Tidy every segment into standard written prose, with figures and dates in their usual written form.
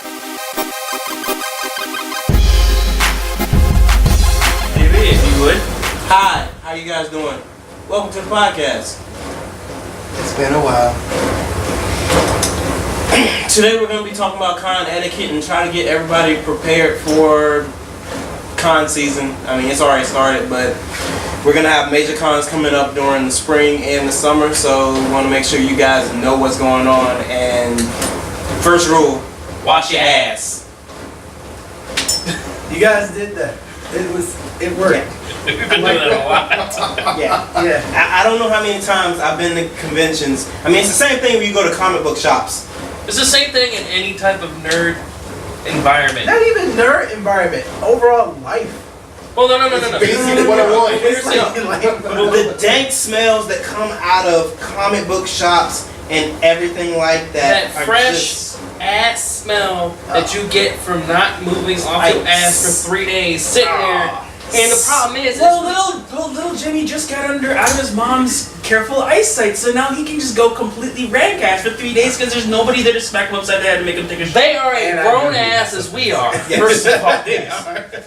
If you would. Hi, how you guys doing? Welcome to the podcast. It's been a while. Today we're going to be talking about con etiquette and try to get everybody prepared for con season. I mean, it's already started, but we're going to have major cons coming up during the spring and the summer, so we want to make sure you guys know what's going on. And first rule, wash your ass. You guys did that. It worked. We've been doing that a lot. Yeah. I don't know how many times I've been to conventions. I mean, it's the same thing when you go to comic book shops. It's the same thing in any type of nerd environment. Not even nerd environment. Overall life. Well, no. Basically what I want. Well, the dank smells that come out of comic book shops and everything like that. That fresh ass smell that you get from not moving off your ass for 3 days, sitting there. And the problem is, little Jimmy just got out of his mom's careful eyesight, so now he can just go completely rank-ass for 3 days because there's nobody there to smack him upside the head to make him take a shit. they are a grown ass as we are. First of all,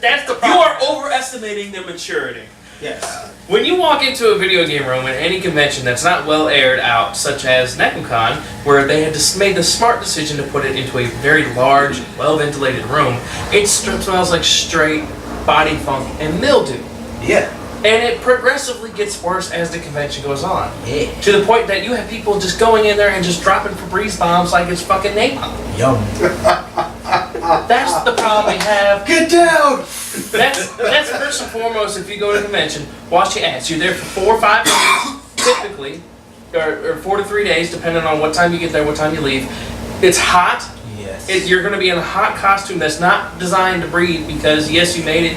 That's the problem. you are overestimating their maturity. Yes. When you walk into a video game room at any convention that's not well aired out, such as NecoCon, where they had just made the smart decision to put it into a very large, well-ventilated room, it smells like straight body funk and mildew. Yeah. And it progressively gets worse as the convention goes on. Yeah. To the point that you have people just going in there and just dropping Febreze bombs like it's fucking napalm. Yum. That's the problem we have. Get down! That's first and foremost. If you go to a convention, wash your ass. You're there for 4 or 5 days, typically, or 4 to 3 days, depending on what time you get there, what time you leave. It's hot. Yes. You're going to be in a hot costume that's not designed to breathe because yes, you made it,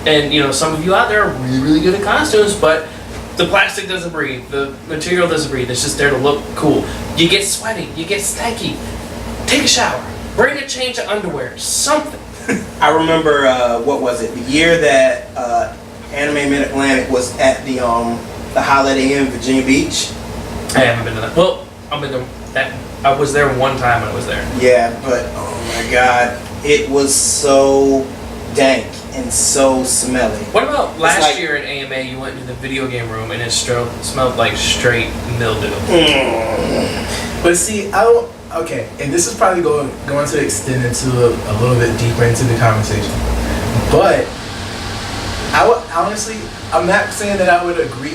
and you know some of you out there are really, really good at costumes, but the plastic doesn't breathe, the material doesn't breathe. It's just there to look cool. You get sweaty, you get stanky. Take a shower. Bring a change of underwear. Something. I remember, what was it? The year that Anime Mid-Atlantic was at the Holiday Inn Virginia Beach. I haven't been to that. Well, I've been to that. I was there one time when I was there. Yeah, but oh my god, it was so dank and so smelly. What about last like- year at AMA? You went into the video game room and it smelled like straight mildew. But see, okay, and this is probably going to extend into a little bit deeper into the conversation. But honestly, I'm not saying that I agree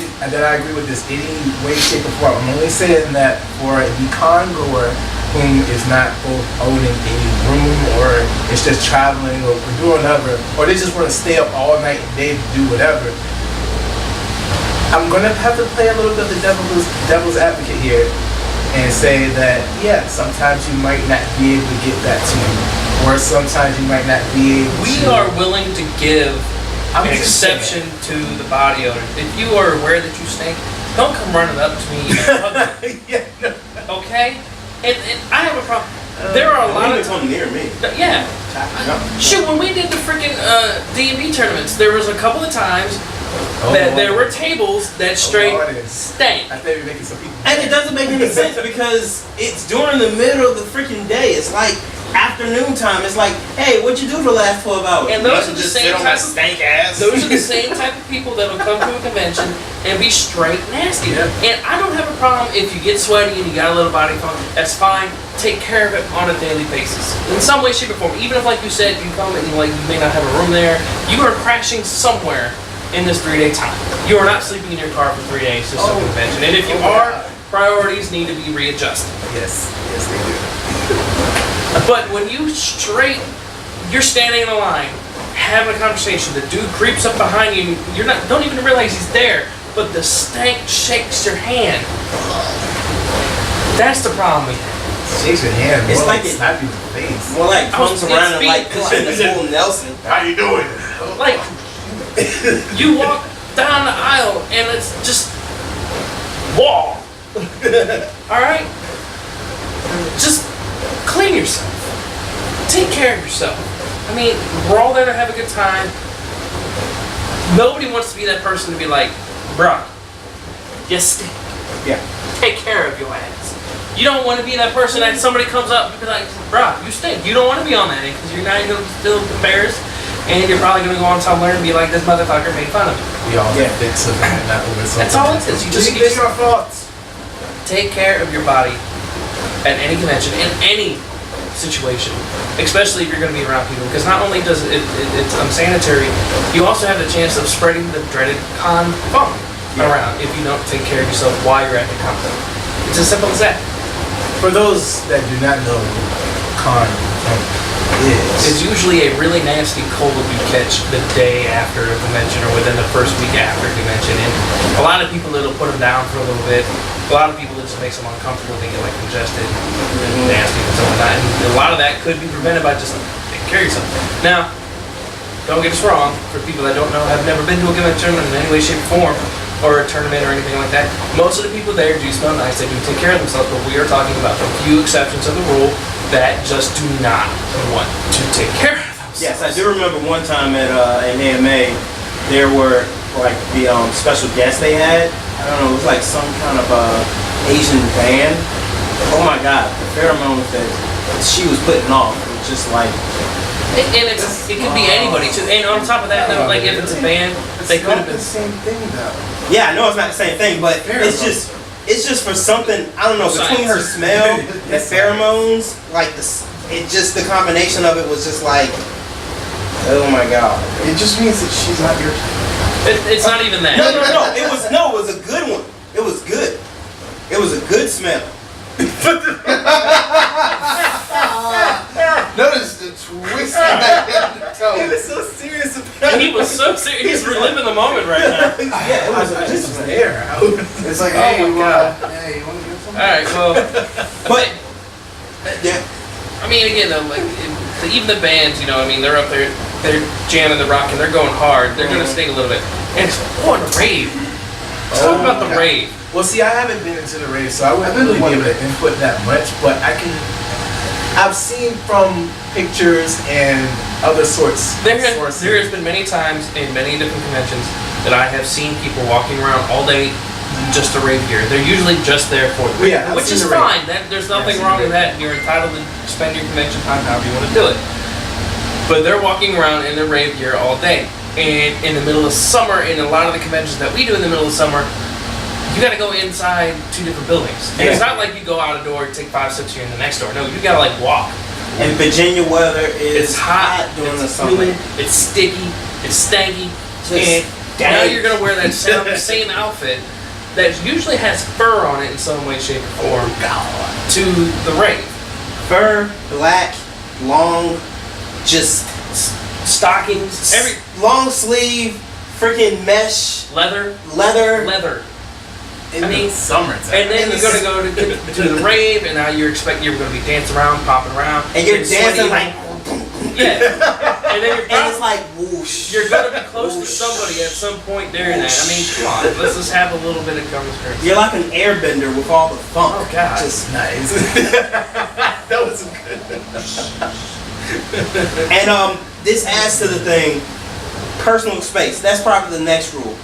with this any way, shape, or form. I'm only saying that for the con goer whom is not owning a room or it's just traveling or doing whatever, or they just want to stay up all night and day to do whatever, I'm gonna have to play a little bit of the devil's advocate here and say that yeah, sometimes you might not be able to get that to you, or sometimes you might not be able We to. are willing to give I'm an just exception to the body odor. If you are aware that you stink, don't come running up to me and hug me, Yeah, no. okay? And I have a problem. There are a lot of come near me. yeah. Shoot, when we did the freaking D&B tournaments, there was a couple of times that there were tables that straight stank. I think you're making some people. And it doesn't make any sense because it's during the middle of the freaking day. It's like afternoon time. It's like, hey, what'd you do for the last 12 hours? And those are the same type of stank ass. Those are the same type of people that will come to a convention and be straight nasty. Yeah. And I don't have a problem if you get sweaty and you got a little body funk. That's fine. Take care of it on a daily basis. In some way, shape, or form. Even if, like you said, you come and you may not have a room there, you are crashing somewhere in this 3-day time. You are not sleeping in your car for 3 days to some convention. And if you are, priorities need to be readjusted. Yes, they do. But when you're standing in a line, having a conversation, the dude creeps up behind you, and don't even realize he's there, but the stank shakes your hand. That's the problem we have. Shakes your hand. It's more like it slap you in the face. More like comes It's around and beat- like pushing the full Nelson. How you doing? Like, you walk down the aisle and it's just wall. Alright? Just clean yourself. Take care of yourself. I mean, we're all there to have a good time. Nobody wants to be that person to be like, bruh, you stink. Yeah. Take care of your ass. You don't want to be that person that somebody comes up and be like, bruh, you stink. You don't want to be on that end because you're not going to feel embarrassed, and you're probably going to go on Tumblr and be like, this motherfucker made fun of me. We all get bits of that, not over something. That's all it is. You just our thoughts. take care of your body at any convention, in any situation, especially if you're going to be around people, because not only does it's unsanitary, you also have the chance of spreading the dreaded con funk around if you don't take care of yourself while you're at the con. It's as simple as that. For those that do not know what con It's is, usually a really nasty cold you catch the day after a convention or within the first week after a convention. And a lot of people, it'll put them down for a little bit. A lot of people, it just makes them uncomfortable. They get like congested and nasty and stuff like that. And a lot of that could be prevented by just taking care of yourself. Now, don't get us wrong. For people that don't know, have never been to a convention in any way, shape, or form, or a tournament or anything like that, most of the people there do smell nice. They do take care of themselves. But we are talking about the few exceptions of the rule that just do not want to take care of themselves. Yes, I do remember one time at an AMA, there were like the special guests they had. I don't know, it was like some kind of Asian band. Oh my God, the pheromones that she was putting off was just like. And it could be anybody too. And on top of that, though, like if it's a band, they could have been. the same thing though. Yeah, I know it's not the same thing, but it's just for something, I don't know, between her smell and pheromones, like the combination of it was just like, oh my God. It just means that she's not your. It's not even that. No, it was a good one. It was good. It was a good smell. Notice the twist in that tone. He was so serious about it. He was so serious. He's reliving the moment right now. Yeah, it was just an air. It's like, Oh hey, my God. hey, you want to get something? All right, well, But yeah, I mean, again, though, like even the bands, you know, I mean, they're up there, they're jamming the rock and they're going hard. They're gonna sting a little bit, and it's a rave. Let's talk about the rave. Well, see, I haven't been into the rave, so I wouldn't really be able to input that much, but I've seen from pictures and other sources. There has been many times in many different conventions that I have seen people walking around all day just to rave gear. They're usually just there for it, Yeah, I've which seen is the rave. fine. There's nothing wrong with that. You're entitled to spend your convention time however you want to do it. But they're walking around in their rave gear all day. And in the middle of summer, in a lot of the conventions that we do in the middle of summer, you gotta go inside two different buildings. And it's not like you go out a door, take 5 steps, you're in the next door. No, you gotta like walk. and Virginia weather is It's hot, during the it's summer. humid, it's sticky, it's stanky, and dank. now you're gonna wear that same outfit that usually has fur on it in some way, shape, or form to the rave. Fur, black, long, just Stockings, every long sleeve, freaking mesh, leather. In I mean, the summertime. And then you're gonna go to the rave, and now you're gonna be dancing around, popping around, and you're getting dancing sweaty. like, And then and it's like whoosh. you're gonna be close to somebody at some point during that. I mean, come on, let's just have a little bit of conversation. You're like an airbender with all the funk. Oh God. Just nice. That was good. and this adds to the thing. Personal space. That's probably the next rule.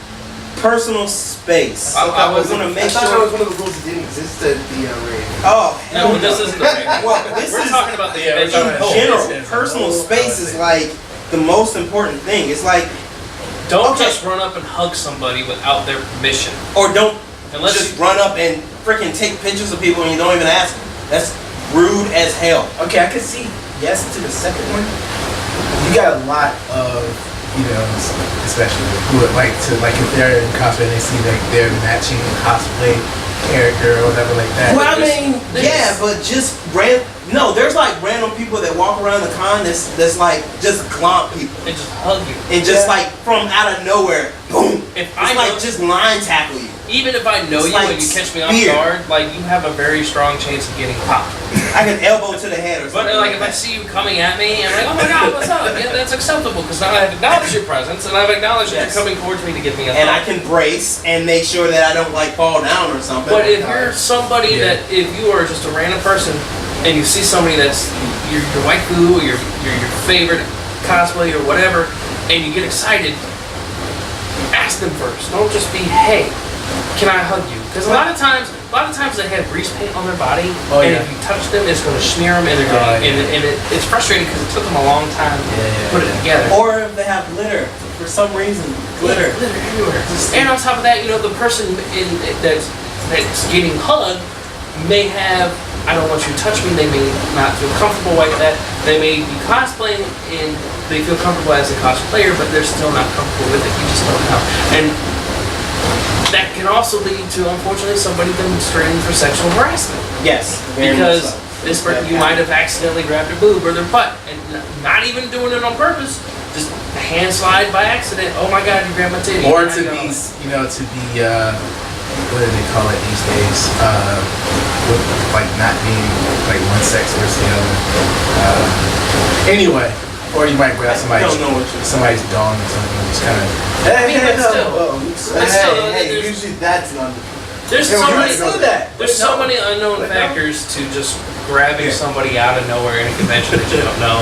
Personal space. I was gonna make I thought sure. that was one of the rules that didn't exist at the rave. Oh, No, but this isn't the rave. well, this We're is talking about the Yeah, we're convention. talking about- general. It's Personal whole space is conversation. like the most important thing. It's like, Don't Okay. just run up and hug somebody without their permission. or don't Unless just you, run up and freaking take pictures of people and you don't even ask them. That's rude as hell. Okay, I can see yes to the second one. You got a lot of, especially who would like to, like if they're in cosplay and they see like their matching cosplay character or whatever like that. Well, I mean, there's- yeah, but just there's like random people that walk around the con that's like just glomp people. and just hug you. And just Yeah. like from out of nowhere, boom. If It's I like know- just line tackle you. Even if I know It's you like and you catch me off spear. guard, like you have a very strong chance of getting popped. I can elbow to the head or But something. like if I see you coming at me, I'm like, oh my God, what's up? Yeah, that's acceptable because now I've acknowledged your presence and I've acknowledged that Yes. you're coming towards me to give me a and I hug. can brace and make sure that I don't like fall down or something. But if you're somebody Yeah. that, if you are just a random person and you see somebody that's your waifu or your favorite cosplay or whatever, and you get excited, ask them first. Don't just be, hey, can I hug you? Because a lot of times a lot of times they have grease paint on their body, Oh, and yeah. if you touch them, it's going to smear them, and they're going it's frustrating because it took them a long time to put it together. Or if they have glitter for some reason, glitter everywhere. And on top of that, you know, the person that's getting hugged may have, I don't want you to touch me, they may not feel comfortable like that. They may be cosplaying and they feel comfortable as a cosplayer, but they're still not comfortable with it. You just don't know. And that can also lead to, unfortunately, somebody demonstrating for sexual harassment. Yes. Because this person, you might have accidentally grabbed their boob or their butt, and not even doing it on purpose, just hand slide by accident. Oh my God, you grabbed my titty. Or to be, you know, what do they call it these days? With, like not being like one sex versus the other. Anyway, or you might grab somebody's dong or something. Just kind of. Hey, usually that's not. There's so many unknown factors to just grabbing somebody out of nowhere in a convention that you don't know.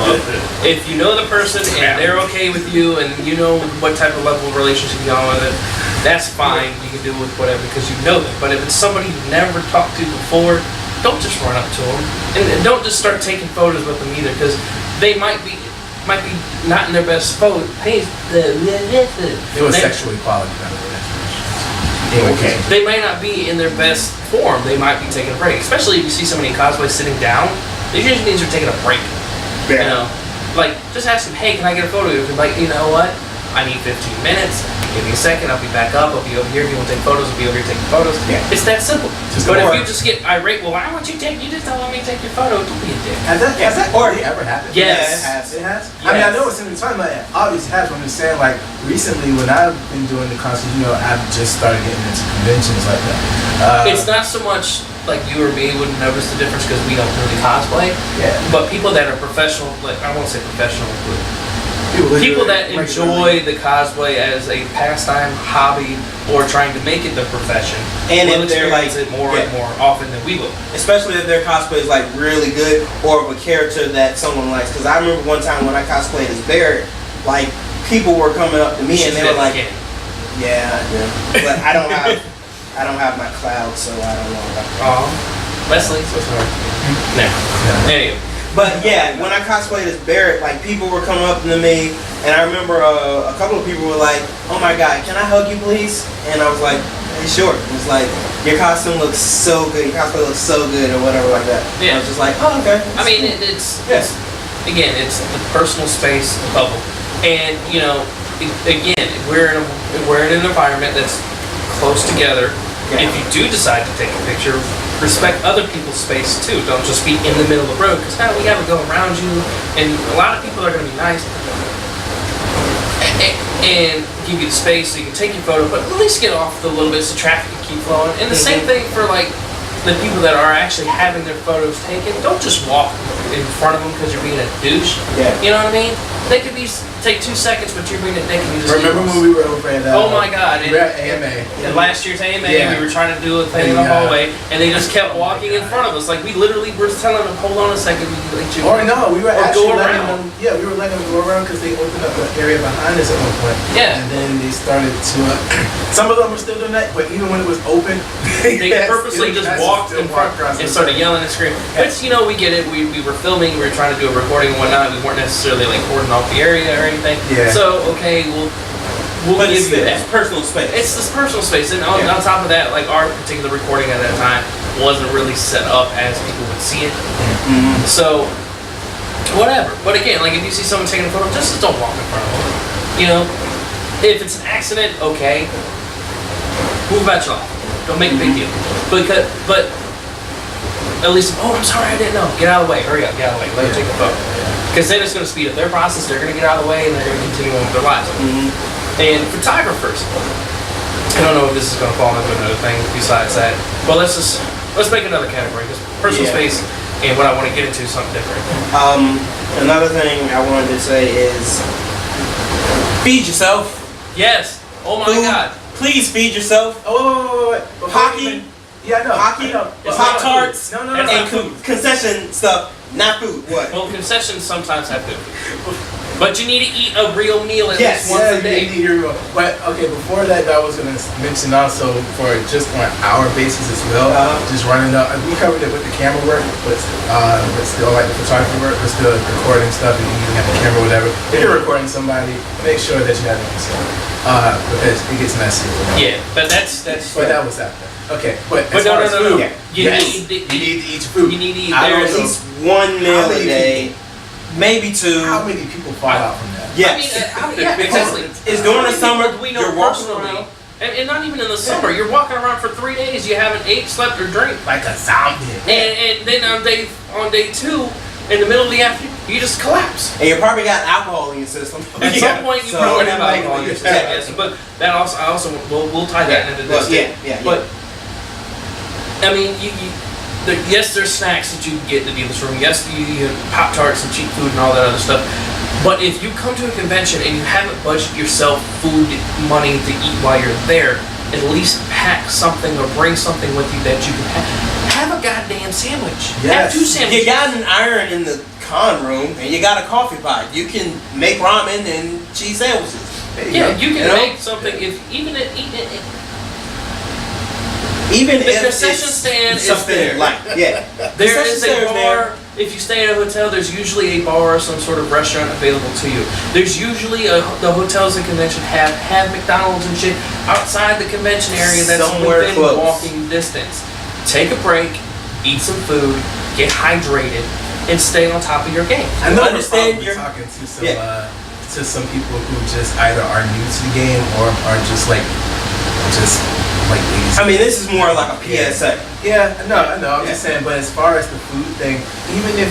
If you know the person and they're okay with you and you know what type of level of relationship you're on with it, that's fine. You can do it with whatever because you know them. But if it's somebody you've never talked to before, don't just run up to them and don't just start taking photos with them either because they might be not in their best photo. It was sexual equality. Okay. They may not be in their best form. They might be taking a break. Especially if you see somebody in cosplay sitting down. It usually means they're taking a break. Yeah. You know, like just ask them, hey, can I get a photo of you? Like, you know what? I need 15 minutes. Give me a second. I'll be back up. I'll be over here. If you want to take photos, I'll be over here taking photos. Yeah. It's that simple. But if you just get irate, well, why won't you take? You just don't want me to take your photo. Don't be a dick. Has that already ever happened? Yes. It has. I mean, I know it's in the time. Like, it obviously has. But I'm just saying, like, recently when I've been doing the concerts, you know, I've just started getting into conventions like that. It's not so much like you or me wouldn't notice the difference because we don't really cosplay. Yeah. But people that are professional, like I won't say professional, but people that enjoy the cosplay as a pastime, hobby, or trying to make it their profession, and will if they're like experience it more and more often than we will. Especially if their cosplay is like really good or of a character that someone likes. Because I remember one time when I cosplayed as Barrett, like people were coming up to me and they were like, "Yeah, but I don't have my cloud, so I don't know about that." Leslie, so sorry. No. Anyway. But yeah, when I cosplayed as Barrett, like people were coming up to me, and I remember a couple of people were like, "Oh my God, can I hug you, please?" And I was like, "Hey, sure." It was like, "Your costume looks so good. Your cosplay looks so good," or whatever like that. Yeah. I was just like, "Oh, okay." I mean, it's again, it's the personal space bubble, and you know, again, we're in an environment that's close together. Yeah. If you do decide to take a picture, respect other people's space too. Don't just be in the middle of the road because now we have to go around you, and a lot of people are going to be nice and give you the space so you can take your photo, but at least get off a little bit so traffic can keep flowing. And the same thing for like the people that are actually having their photos taken. Don't just walk in front of them because you're being a douche. Yeah. You know what I mean? They could take 2 seconds, but you're being a dick and you just. Remember when we were over at? Oh my God! We were at AMA. And last year's AMA, Yeah. we were trying to do a thing in the hallway, and they just kept walking in front of us. Like we literally were telling them, "Hold on a second, we can let you." Or no, we were or actually go letting around. them. Yeah, we were letting them go around because they opened up the area behind us at one point. Yeah. And then they started to. Some of them were still doing that, but even when it was open, They purposely just walked in front and started yelling and screaming. But you know, we get it. We were filming. We were trying to do a recording and whatnot. We weren't necessarily like cording off the area or anything. Yeah. So okay, we'll But give you that. it's personal space. It's this personal space, and on top of that, like our particular recording at that time wasn't really set up as people would see it. Mm-hmm. So whatever. But again, like if you see someone taking a photo, just don't walk in front of them. You know, if it's an accident, okay, move about your life. Don't make a big deal. But at least, oh, I'm sorry, I didn't know. Get out of the way. Hurry up. Get out of the way. Let them take the photo. Because then it's going to speed up their process. They're going to get out of the way and they're going to continue on with their lives. Mm-hmm. And photographers, I don't know if this is going to fall into another thing besides that. But let's make another category. Because personal space and what I want to get into is something different. Another thing I wanted to say is feed yourself. Yes. Oh my Food. God. Please feed yourself. Oh, wait. Hockey. Yeah, I know. Hockey. I know. Pop-Tarts. No. That's And not food. concession stuff. Not food. What? Well, concessions sometimes have food. But you need to eat a real meal at Yes. least once a day. But okay, before that, I was gonna mention also for just on our basis as well. Just running up. We covered it with the camera work, but still like the photography work, but still recording stuff. And you have the camera, whatever. If you're recording somebody, make sure that you have it because it gets messy. Yeah, but that's. But that was that. Okay, but as no. far as food, You yes, need you need to eat your food. You need to eat I there don't at know. least one meal How a many day, maybe two. How many people fall out from that? Yes. Yeah, exactly. It's during the summer. We know You're walking personally, around. and not even in the summer. You're walking around for 3 days. You haven't ate, slept, or drank, Like a zombie. and then on day 2, in the middle of the afternoon, you just collapse. And you probably got alcohol in your system. At some point, you So- probably have alcohol in your system. Yeah. Yes, but that also, we'll tie that into this. Yeah. But I mean, yes, there's snacks that you can get in the dealer's room. Yes, you have Pop-Tarts and cheap food and all that other stuff. But if you come to a convention and you haven't budgeted yourself food money to eat while you're there, at least pack something or bring something with you that you can have a goddamn sandwich. Have Yes. 2 sandwiches. You got an iron in the con room, and you got a coffee pot. You can make ramen and cheese sandwiches. Yeah, you can You know? make something Even the if concession it's stand is something there. like There Concession is stand a is bar. If you stay at a hotel, there's usually a bar or some sort of restaurant available to you. There's usually the hotels and convention have McDonald's and shit outside the convention area that's Somewhere within close. walking distance. Take a break, eat some food, get hydrated, and stay on top of your game. I know Understand we're your- probably talking to some people who just either are new to the game or are just like lazy. I mean, this is more like a PSA. Yeah, no, I'm just saying, but as far as the food thing, even if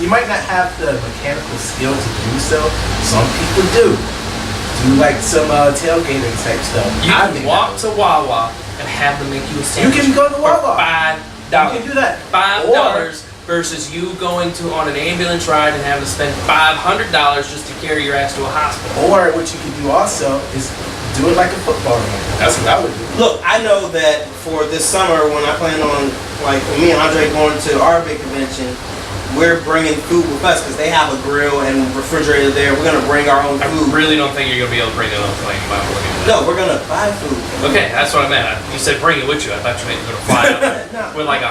you might not have the mechanical skill to do so, some people do like some tailgating type stuff. You I can think walk that to Wawa and have them make you a you sandwich. can go to for Wawa. $5. You can do that. $5 versus you going on an ambulance ride and having to spend $500 just to carry your ass to a hospital. Or what you can do also is do it like a football game. That's what I would do. Look, I know that for this summer, when I plan on, like, me and Andre going to our big convention, we're bringing food with us because they have a grill and refrigerator there. We're gonna bring our own I food. really don't think you're gonna be able to bring it on the plane. You might want to look into that. No, we're gonna buy food. Okay, that's what I meant. You said bring it with you. I thought you meant you were gonna fly No. out with like a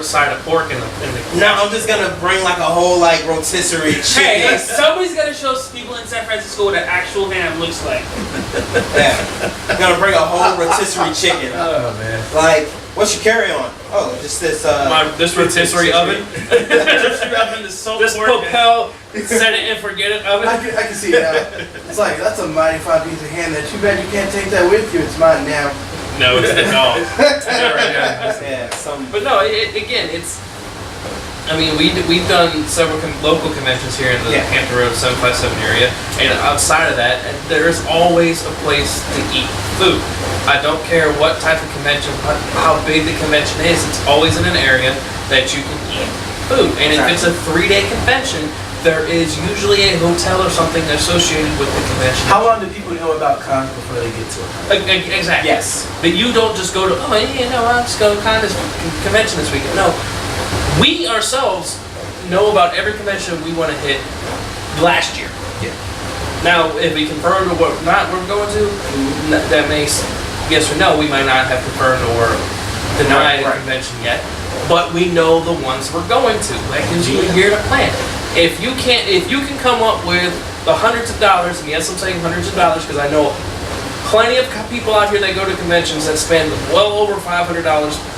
side of pork and the No, I'm just gonna bring like a whole like rotisserie Hey, chicken. somebody's gotta show people in San Francisco what an actual ham looks like. Yeah. I'm gonna bring a whole rotisserie chicken. Oh man. Like, what's your carry on? Oh, just this this rotisserie oven. This Propel set it and forget it oven. I can see it now. It's like, that's a mighty fine piece of ham. Too bad you can't take that with you. It's mine now. No, it's the dog. yeah, some But no, again, it's. I mean, we've done several local conventions here in the Hampton Road 757 area, and outside of that, there's always a place to eat food. I don't care what type of convention, how big the convention is, it's always in an area that you can eat food. And if it's a 3-day convention, there is usually a hotel or something associated with the convention. How long do people know about cons before they get to it? Exactly. Yes. But you don't just go to, I'll just go to this convention this weekend. No. We ourselves know about every convention we want to hit last year. Yeah. Now, if we confirmed or what not we're going to, that makes yes or no. We might not have confirmed or denied a convention yet, but we know the ones we're going to. That gives you a year to plan. If you can come up with the hundreds of dollars, and yes, I'm saying hundreds of dollars because I know plenty of people out here that go to conventions that spend well over $500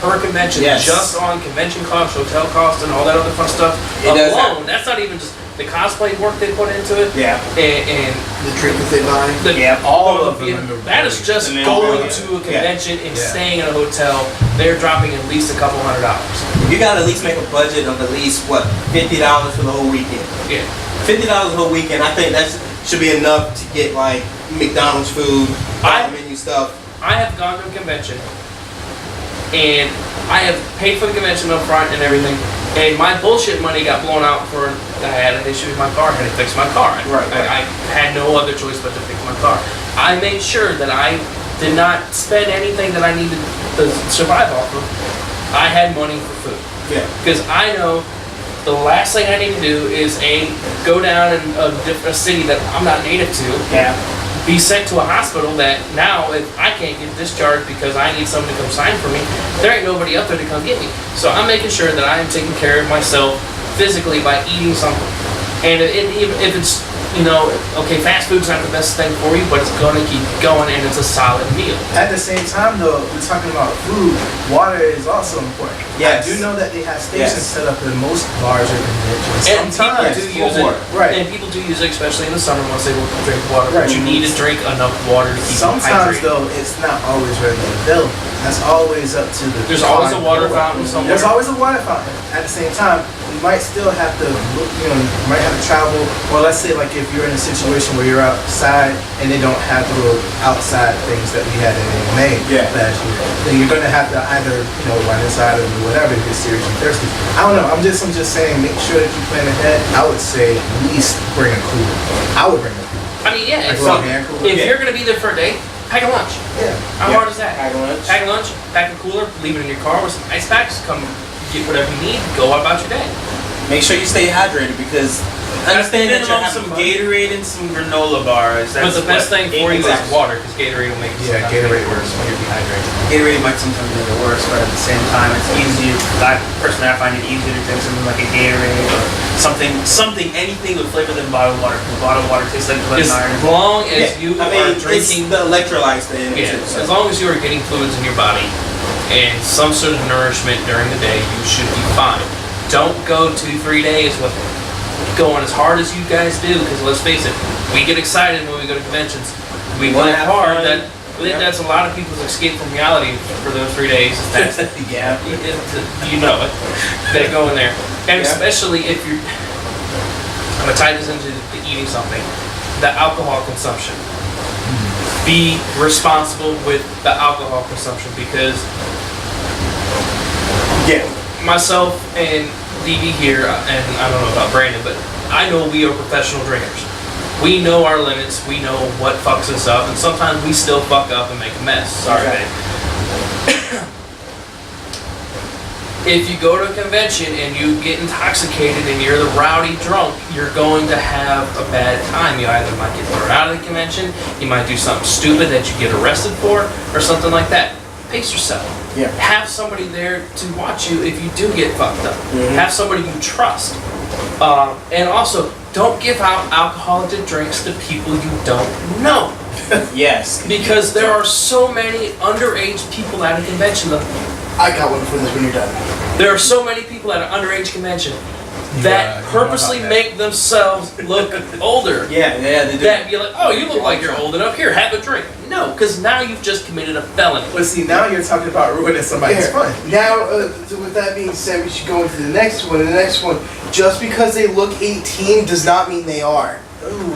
per convention just on convention costs, hotel costs, and all that other fun stuff alone. That's not even just the cosplay work they put into it. Yeah. And The trinkets they buy. All of them. that is just going to a convention and staying in a hotel. They're dropping at least a couple $100. You gotta at least make a budget of at least what, $50 for the whole weekend. Yeah. $50 the whole weekend. I think that should be enough to get like McDonald's food, menu stuff. I have gone to a convention and I have paid for the convention up front and everything, and my bullshit money got blown out for I had an issue with my car. I had to fix my car. I had no other choice but to fix my car. I made sure that I did not spend anything that I needed to survive off of. I had money for food. Yeah. Because I know the last thing I need to do is go down in a city that I'm not native to. Yeah. Be sent to a hospital that now if I can't get discharged because I need someone to come sign for me, there ain't nobody up there to come get me. So I'm making sure that I am taking care of myself physically by eating something. And if it's, okay, fast food's not the best thing for you, but it's gonna keep going and it's a solid meal. At the same time, though, we're talking about food. Water is also important. Yes. I do know that they have stations set up in most larger conventions. And Sometimes people do use it, right? and people do use it, especially in the summer once they want to drink water. Right. But you need to drink enough water to keep Sometimes, hydrated. though, it's not always readily available. That's always up to the. There's always a water fountain somewhere. There's always a water fountain. At the same time, you might still have to look. You might have to travel. Or let's say, like, if you're in a situation where you're outside and they don't have the little outside things that we had in May last year, then you're gonna have to either run inside or do whatever if you're seriously thirsty. I don't know. I'm just saying, make sure that you plan ahead. I would say at least bring a cooler. I would bring a cooler. I mean, yeah. Like If you're gonna be there for a day, pack a lunch. Yeah. How hard is that? Pack a lunch. Pack a lunch, pack a cooler, leave it in your car with some ice packs. Come get whatever you need. Go about your day. Make sure you stay hydrated because understand that you're having some fun. Gatorade and some granola bars. But the best thing for you is Exactly. water, because Gatorade will make you Gatorade worse when you're dehydrated. Gatorade might sometimes make it worse, but at the same time, it's easier. Personally, I find it easier to drink something like a Gatorade or anything with flavor than bottled water. Because bottled water tastes like lead As iron. long as you are drinking, it's the electrolytes that as long as you are getting fluids in your body and some sort of nourishment during the day, you should be fine. Don't go 2-3 days with going as hard as you guys do, because let's face it, we get excited when we go to conventions. We go wanna have hard. fun. That's a lot of people's escape from reality for those 3 days. That's Yeah. you know it. They go in there, and Yeah. especially if you're. I'm gonna tie this into the eating something. The alcohol consumption. Be responsible with the alcohol consumption, because myself and DB here, and I don't know about Brandon, but I know we are professional drinkers. We know our limits, we know what fucks us up, and sometimes we still fuck up and make a mess. Sorry, Okay. babe. If you go to a convention and you get intoxicated and you're the rowdy drunk, you're going to have a bad time. You either might get thrown out of the convention, you might do something stupid that you get arrested for, or something like that. Pace yourself. Yeah. Have somebody there to watch you if you do get fucked up. Mhm. Have somebody you trust. And also, don't give out alcoholic drinks to people you don't know. Yes. Because there are so many underage people at a convention. I got one for this when you're done. There are so many people at an underage convention that you purposely know about that. make themselves look older. Yeah, they do. That you're like, oh, you look like you're old enough. Here, have a drink. No, because now you've just committed a felony. But see, now you're talking about ruining somebody's Here, fun. now, with that being said, we should go into the next one. And the next one, just because they look 18 does not mean they are.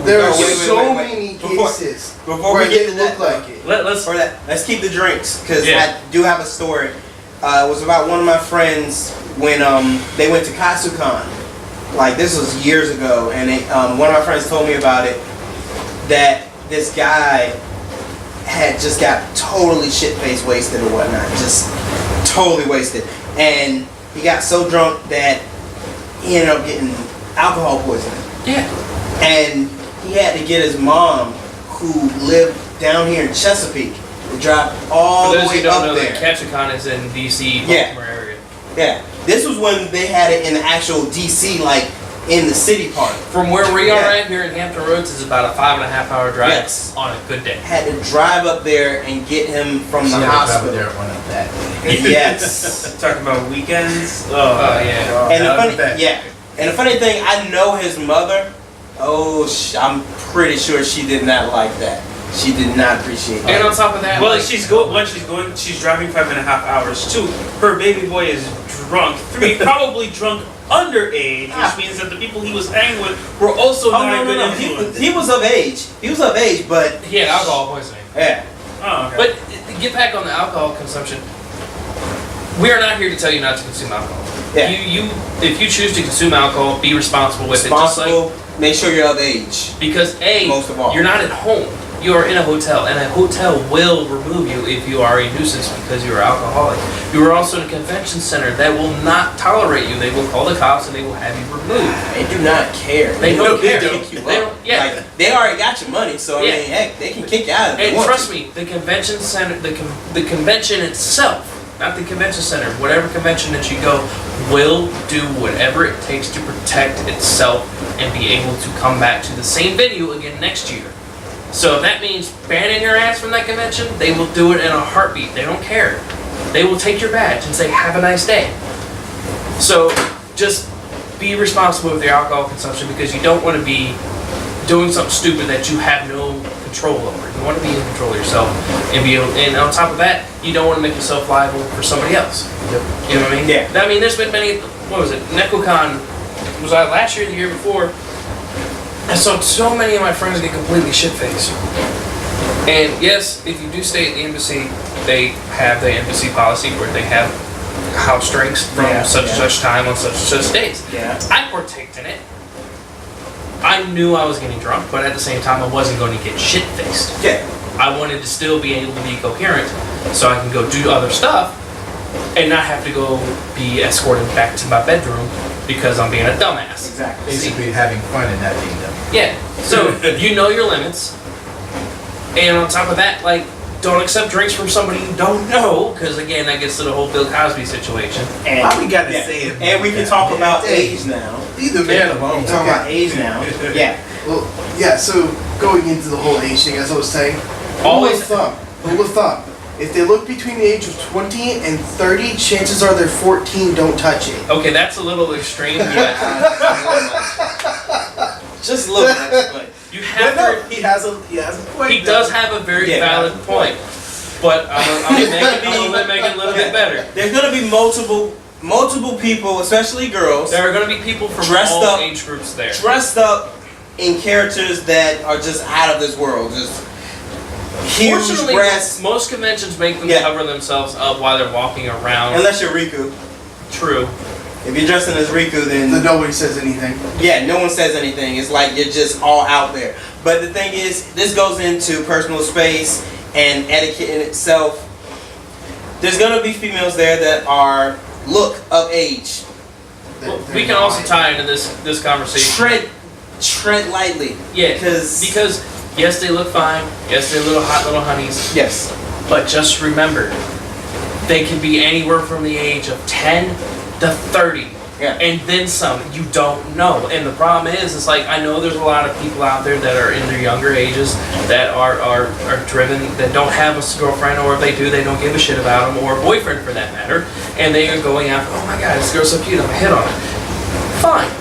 There are so many cases Before where we get they to look that, like it. let's keep the drinks, because Yeah. I do have a story. It was about one of my friends when they went to Kasukan. Like, this was years ago, and one of my friends told me about it, that this guy had just got totally shit-faced wasted or whatnot, just totally wasted. And he got so drunk that he ended up getting alcohol poisoning. Yeah. And he had to get his mom, who lived down here in Chesapeake, to drive all For the those who way don't up know, there. that Ketchikan is in D.C., Yeah. Baltimore area. Yeah, this was when they had it in the actual DC, like in the city part. From where we are Yeah. at here in Hampton Roads is about a 5.5 hour drive Yes. on a good day. Had to drive up there and get him from the See, I hospital. there one of that day. Yes. Talking about weekends. Oh, yeah. And the that was funny, bad. yeah. And the funny thing, I know his mother. Oh, I'm pretty sure she did not like that. She did not appreciate And on that. top of that, Well, like, she's driving 5.5 hours. 2, her baby boy is drunk. 3, probably drunk underage, which means that the people he was hanging with were also Oh, not no, a good no, no. influence. He was of age. He was of age, but he had alcohol poisoning. yeah. Oh, okay. But to get back on the alcohol consumption, we are not here to tell you not to consume alcohol. Yeah. If you choose to consume alcohol, be responsible with it. Just Responsible. Make sure you're of age. like, because Most of all. you're not at home. You are in a hotel, and a hotel will remove you if you are a nuisance because you are alcoholic. You are also in a convention center that will not tolerate you. They will call the cops and they will have you removed. They do not care. They don't care. Kick you They up. don't- yeah. Like, they already got your money, so I Yeah. mean, heck, they can kick you out if they And want trust to. me, the convention center, the convention itself, not the convention center, whatever convention that you go, will do whatever it takes to protect itself and be able to come back to the same venue again next year. So if that means banning your ass from that convention, they will do it in a heartbeat. They don't care. They will take your badge and say, have a nice day. So just be responsible with your alcohol consumption because you don't want to be doing something stupid that you have no control over. You want to be in control of yourself and be able, and on top of that, you don't want to make yourself liable for somebody else. Yep. You know what I mean? Yeah. I mean, there's been many, what was it, NecoCon, was that last year or the year before? I saw so many of my friends get completely shit-faced. And yes, if you do stay at the embassy, they have the embassy policy where they have house drinks from such and such time on such and such days. Yeah. I partaked in it. I knew I was getting drunk, but at the same time, I wasn't going to get shit-faced. Yeah. I wanted to still be able to be coherent so I can go do other stuff and not have to go be escorted back to my bedroom because I'm being a dumbass. Exactly. Basically having fun and not being dumb. Yeah, so you know your limits. And on top of that, like, don't accept drinks from somebody you don't know, because again, that gets to the whole Bill Cosby situation. And, Why we gotta say it? And we can talk about age now. Leave the man alone. Talk about Age now. Yeah. Well, yeah, so going into the whole age thing, as I was saying, Always- rule of thumb. If they look between the age of 20 and 30, chances are they're 14, don't touch it. Okay, that's a little extreme, but Just a little bit. But you But have no, to. he has a point. He does have a very Yeah. valid point, but I'm gonna make it a little bit better. there's gonna be multiple people, especially girls, There are going to be people from Dressed all up. age groups there. dressed up in characters that are just out of this world. Just huge Fortunately, breasts. most conventions make them Yeah. cover themselves up while they're walking around. Unless you're Riku. True. If you're dressing as Riku, then Nobody says anything. yeah, no one says anything. It's like you're just all out there. But the thing is, this goes into personal space and etiquette in itself. There's gonna be females there that are look of age. Well, we can also tie into this conversation. Tread lightly. Yeah, because yes, they look fine. Yes, they're little hot little honeys. yes, But just remember, they can be anywhere from the age of 10 to 30. Yeah. And then some. You don't know. And the problem is, it's like, I know there's a lot of people out there that are in their younger ages that are driven, that don't have a girlfriend, or if they do, they don't give a shit about them, or a boyfriend for that matter. And they are going after, oh my god, this girl's so cute, I'm gonna hit on her. Fine.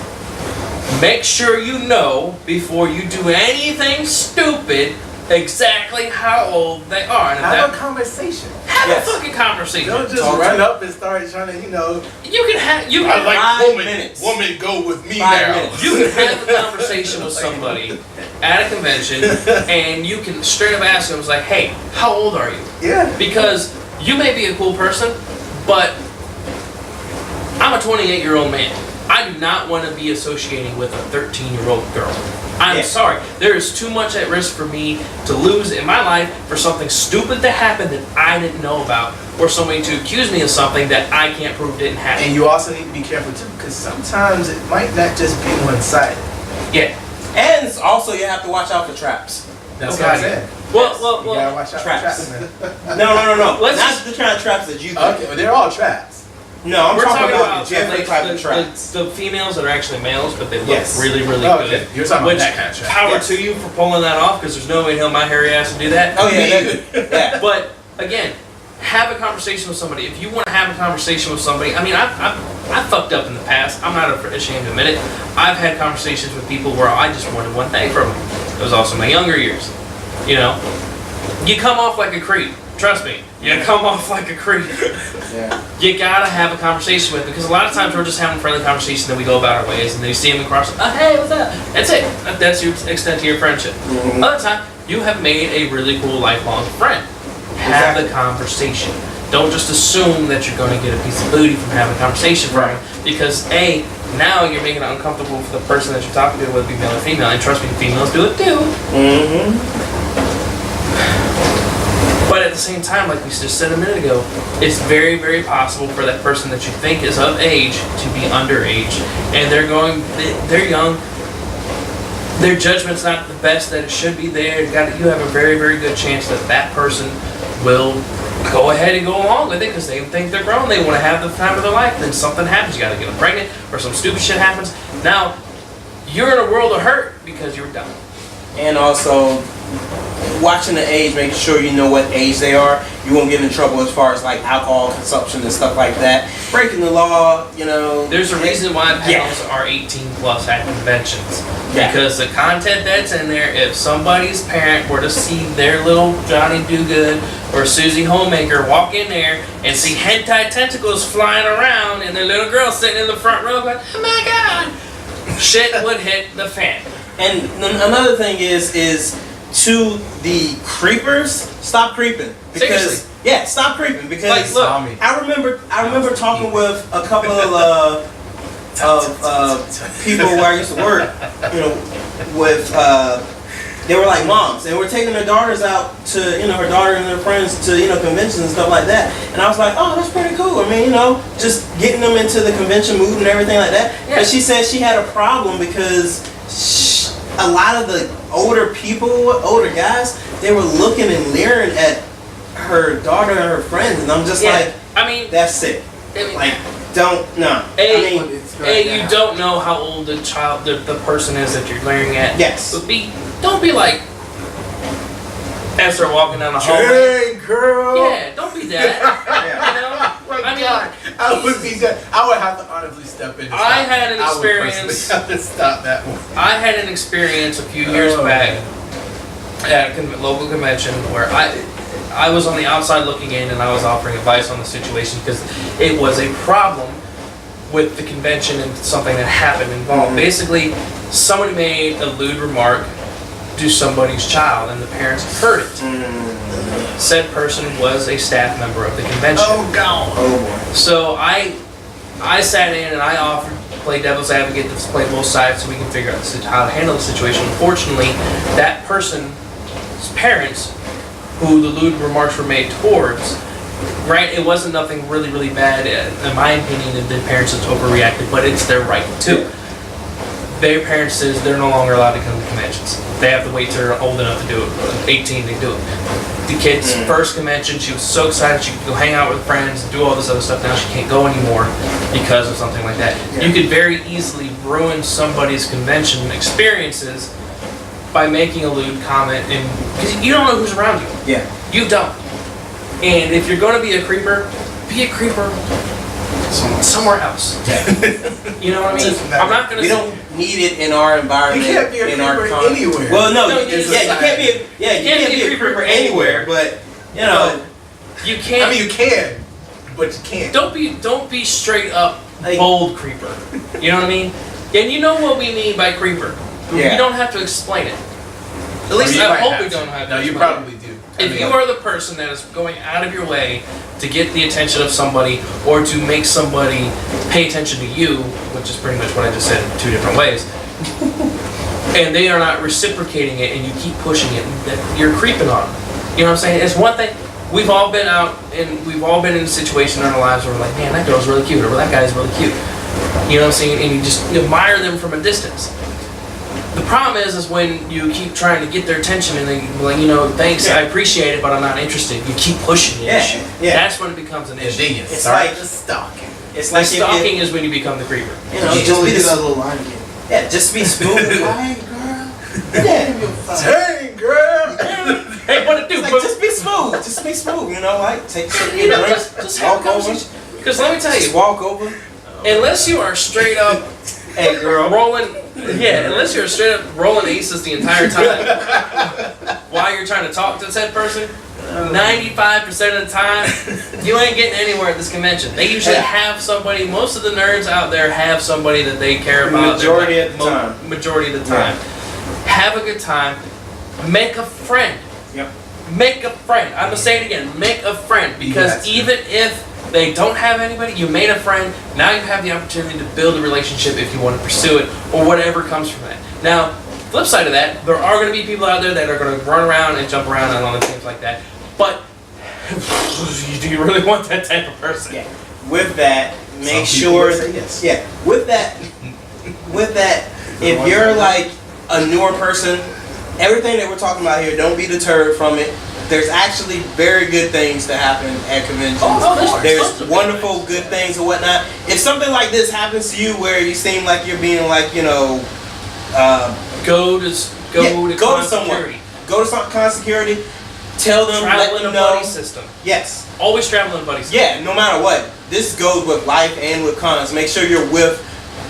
Make sure you know before you do anything stupid exactly how old they are. And if Have a that, conversation. have Yes. a fucking conversation. Don't just Talk run to- up and start trying to, You can have you I can like 5 woman. minutes. Woman, go with me 5 now. minutes. you can have a conversation with somebody at a convention, and you can straight up ask them, like, hey, how old are you? Yeah. Because you may be a cool person, but I'm a 28-year-old man. I do not want to be associating with a 13-year-old girl. I'm Yeah. sorry. There is too much at risk for me to lose in my life for something stupid to happen that I didn't know about, or somebody to accuse me of something that I can't prove didn't happen. And you also need to be careful too, because sometimes it might not just be one-sided. Yeah. and also you have to watch out for traps. That's Okay. what I said. Well, You gotta watch out traps. for traps, man. No. Let's Not just- the kind of traps that you think. Okay, well, they're all traps. No, I'm We're talking about the, different type of traps. the females that are actually males, but they look Yes. really, really Oh, good. okay. You're talking Which, about that kind of trap. power Yes. to you for pulling that off, because there's no way in hell my hairy ass to do that. Oh yeah, Me yeah. But again, have a conversation with somebody. If you want to have a conversation with somebody, I mean, I've fucked up in the past. I'm not ashamed to admit it. I've had conversations with people where I just wanted one thing from them. It was also my younger years. You know, you come off like a creep. Trust me, you come off like a creep. Yeah. You gotta have a conversation with them, because a lot of times we're just having a friendly conversation, then we go about our ways, and then you see them across, oh, hey, what's up? That's it. That's your extent to your friendship. Mhm. Other time, you have made a really cool lifelong friend. Have the conversation. Don't just assume that you're going to get a piece of booty from having a conversation from them, because A, now you're making it uncomfortable for the person that you're talking to, whether it be male or female, and trust me, females do it too. Mm-hmm. same time, like we just said a minute ago, it's very, very possible for that person that you think is of age to be underage, and they're young. Their judgment's not the best that it should be there. You have a very, very good chance that that person will go ahead and go along with it because they think they're grown. They want to have the time of their life. Then something happens. You got to get them pregnant, or some stupid shit happens. Now, you're in a world of hurt because you're dumb. And also, watching the age, making sure you know what age they are. You won't get in trouble as far as like alcohol consumption and stuff like that. Breaking the law, you know. There's a reason why panels are 18 plus at conventions. Yeah. Because the content that's in there, if somebody's parent were to see their little Johnny Do-Good or Susie Homemaker walk in there and see hentai tentacles flying around and their little girl sitting in the front row going, oh my god, shit would hit the fan. And another thing is to the creepers, stop creeping. Because Seriously. yeah, stop creeping because Like, look, I remember talking with a couple of people where I used to work, you know, with they were like moms, and we're taking their daughters out to, you know, her daughter and their friends to, you know, conventions and stuff like that. And I was like, oh, that's pretty cool. I mean, you know, just getting them into the convention mood and everything like that. Yeah. But she said she had a problem because a lot of the older guys, they were looking and leering at her daughter and her friends, and I'm just like, I mean, that's sick. Like, don't, no. You don't know how old the child, the person is that you're glaring at. Yes. But don't be like, as they're walking down the hallway. Hey, girl. Yeah, don't be that. You know? I would be that. I would have to honestly step in. I had an experience. I would personally have to stop that one. I had an experience a few years back at a local convention where I was on the outside looking in, and I was offering advice on the situation because it was a problem with the convention and something that happened involved. Basically, somebody made a lewd remark to somebody's child, and the parents heard it. Said person was a staff member of the convention. Oh god. Oh boy. So I sat in and I offered to play devil's advocate, to play both sides so we can figure out how to handle the situation. Unfortunately, that person's parents, who the lewd remarks were made towards, right, it wasn't nothing really, really bad. In my opinion, the parents just overreacted, but it's their right too. Their parents says they're no longer allowed to come to conventions. They have to wait till they're old enough to do it. 18, they do it. The kid's first convention, she was so excited she could go hang out with friends and do all this other stuff. Now she can't go anymore because of something like that. Yeah. You could very easily ruin somebody's convention experiences by making a lewd comment, and because you don't know who's around you. Yeah. You don't. And if you're going to be a creeper somewhere else. You know what I mean? I'm not going to. We don't need it in our environment. You can't be a creeper anywhere. Well, no, you can't be a creeper anywhere. But you know, you can't. I mean, you can, but you can't. Don't be straight up bold creeper. You know what I mean? And you know what we mean by creeper. Yeah. You don't have to explain it. At least I hope we don't have to. No, you probably do. If you are the person that is going out of your way to get the attention of somebody or to make somebody pay attention to you, which is pretty much what I just said in two different ways, and they are not reciprocating it and you keep pushing it, you're creeping on them. You know what I'm saying? It's one thing. We've all been out and we've all been in a situation in our lives where we're like, man, that girl's really cute, or that guy's really cute. You know what I'm saying? And you just admire them from a distance. The problem is when you keep trying to get their attention and they like, you know, thanks, I appreciate it, but I'm not interested. You keep pushing the issue. Yeah. That's when it becomes an issue. It's like stalking. It's Like like stalking is when you become the creeper. You know, just be that little line again. Yeah, just be smooth. Hey, girl. Yeah. Dang, girl. Hey, what it do? Like, just be smooth. Just be smooth. You know, like take some drinks, just walk over. Because let me tell you, just walk over. unless you are straight up Hey, girl. unless you're straight up rolling aces the entire time while you're trying to talk to said person, 95% of the time, you ain't getting anywhere at this convention. They usually have somebody, most of the nerds out there have somebody that they care about. Majority of the time. Majority of the time. Have a good time. Make a friend. Yep. Make a friend. I'm going to say it again. Make a friend. Because even if they don't have anybody, you made a friend, now you have the opportunity to build a relationship if you want to pursue it, or whatever comes from that. Now, flip side of that, there are going to be people out there that are going to run around and jump around and all the things like that, but Do you really want that type of person? Yeah. With that, make Some people sure. would say yes. Yeah. With that, if you're like a newer person, everything that we're talking about here, don't be deterred from it. There's actually very good things that happen at conventions. There's wonderful good things and whatnot. If something like this happens to you, where you seem like you're being like, go to someone. security. Go to some con security. Tell them, let them know. Buddy system. Yes. Always travel in a buddy system. Yeah, no matter what. This goes with life and with cons. Make sure you're with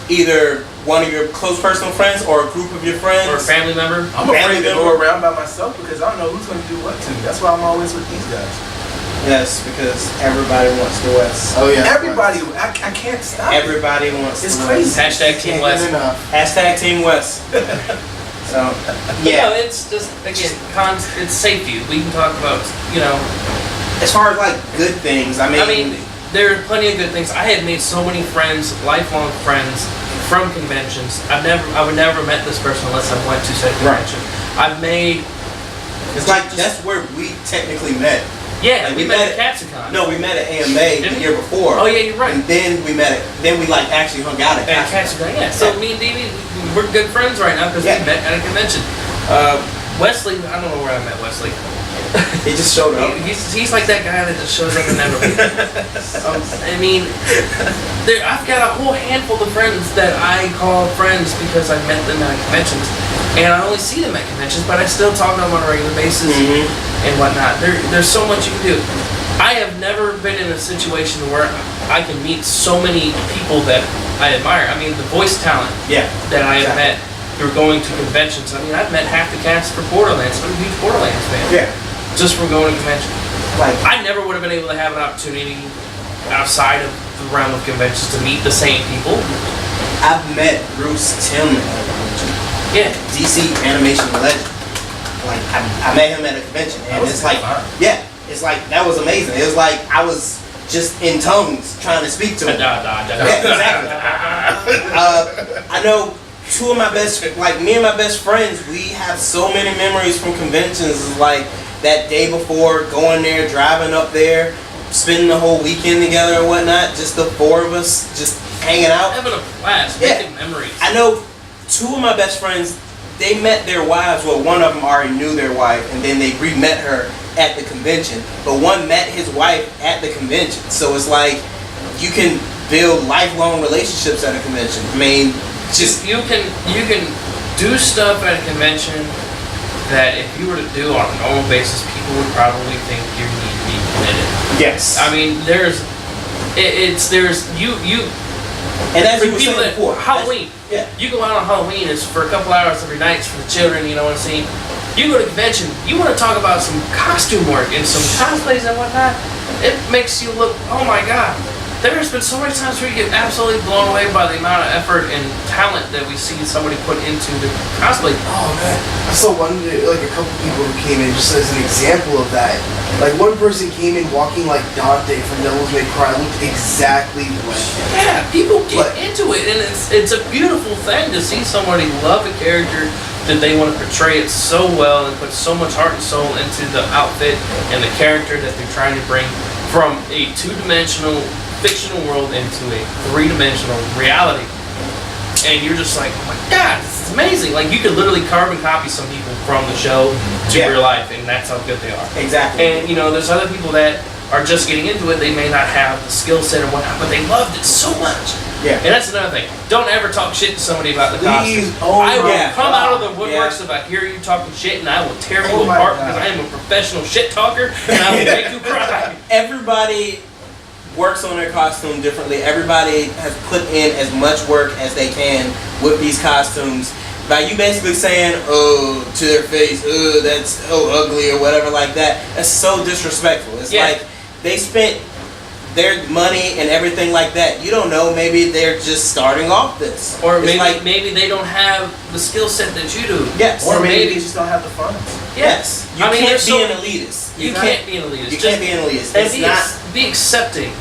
either one of your close personal friends or a group of your friends. Or a family member. I'm afraid to go around by myself because I don't know who's going to do what to me. That's why I'm always with these guys. Yes, because everybody wants the West. Oh yeah. Everybody, I can't stop. Everybody wants It's the crazy. West. Hashtag Team West. Hashtag Team West. So, Yeah, yeah. it's just, again, cons, it's safety. We can talk about, As far as like good things, I mean there are plenty of good things. I have made so many friends, lifelong friends, from conventions. I would never have met this person unless I went to said convention. I've made. it's like that's where we technically met. Yeah, Like, we met at Capsicon. No, we met at AMA the year before. Oh yeah, you're right. And then we like actually hung out at At Capsicon. Capsicon, yeah. So me and Davey, we're good friends right now because we met at a convention. Wesley, I don't know where I met Wesley. He just showed up. He's like that guy that just shows up and never leaves. I mean, I've got a whole handful of friends that I call friends because I met them at conventions, and I only see them at conventions, but I still talk to them on a regular basis and whatnot. There's so much you can do. I have never been in a situation where I can meet so many people that I admire. I mean, the voice talent that I have met through going to conventions. I mean, I've met half the cast for Borderlands. I'm a huge Borderlands fan. Yeah. Just from going to convention. Like I never would have been able to have an opportunity outside of the realm of conventions to meet the same people. I've met Bruce Timm at a convention. Yeah. DC animation legend. Like I met him at a convention, and it's like it's like that was amazing. It was like I was just in tongues trying to speak to him. Yeah, exactly. I know two of my me and my best friends, we have so many memories from conventions. Like that day before, going there, driving up there, spending the whole weekend together and whatnot. Just the four of us, just hanging out. Having a blast, making memories. I know two of my best friends, they met their wives. Well, one of them already knew their wife, and then they re-met her at the convention. But one met his wife at the convention. So it's like you can build lifelong relationships at a convention. I mean, just you can do stuff at a convention that if you were to do on a normal basis, people would probably think you need to be committed. Yes. I mean, and as for you were people saying that before, Halloween. Yeah. You go out on Halloween, it's for a couple hours every night, it's for the children, you know what I'm saying? You go to a convention, you want to talk about some costume work and some cosplays and whatnot, it makes you look, oh my god. There's been so many times where you get absolutely blown away by the amount of effort and talent that we see somebody put into the cosplay. Oh man, I saw one, like a couple people who came in just as an example of that. Like one person came in walking like Dante from Devil's May Cry, looked exactly like him. Yeah, people get into it, and it's a beautiful thing to see somebody love a character that they want to portray it so well and put so much heart and soul into the outfit and the character that they're trying to bring from a two-dimensional fictional world into a three-dimensional reality. And you're just like, oh my god, this is amazing. Like you could literally carbon copy some people from the show to real life, and that's how good they are. Exactly. And there's other people that are just getting into it. They may not have the skill set or whatnot, but they loved it so much. Yeah. And that's another thing. Don't ever talk shit to somebody about the costume. Oh I will my come out of the God. woodworks if I hear you talking shit, and I will tear you Oh my apart God. because I am a professional shit talker, and I will make you cry. Everybody works on their costume differently. Everybody has put in as much work as they can with these costumes. By you basically saying, oh, to their face, oh, that's ugly or whatever like that, that's so disrespectful. It's like they spent their money and everything like that. You don't know, maybe they're just starting off this. Or It's maybe they don't have the skill set that you do. Yes. Or maybe they just don't have the funds. Yes. You can't be an elitist. You can't be an elitist. You can't be an elitist. And be accepting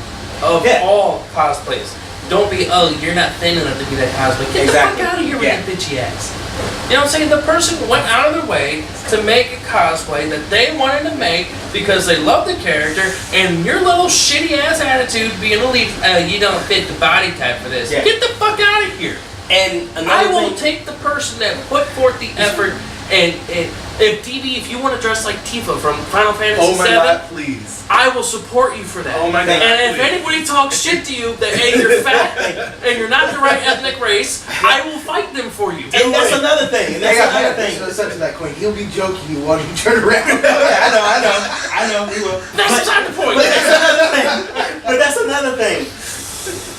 of all cosplays. Don't be, oh, you're not thin enough to be that cosplay. Get the fuck out of here with your bitchy ass. You know what I'm saying? The person went out of their way to make a cosplay that they wanted to make because they love the character, and your little shitty ass attitude being a lead, you don't fit the body type for this. Yeah. Get the fuck out of here. And I another will thing, take the person that put forth the effort, and if DB, if you want to dress like Tifa from Final Fantasy Oh my VII, God, please. I will support you for that. Oh my God, And if please. anybody talks shit to you that hey, you're fat and you're not the right ethnic race, I will fight them for you. and that's another thing. And that's another thing. Let's to that coin. He'll be joking you while you turn around. Yeah, I know, we will. That's beside the point. But that's another thing. But that's another thing.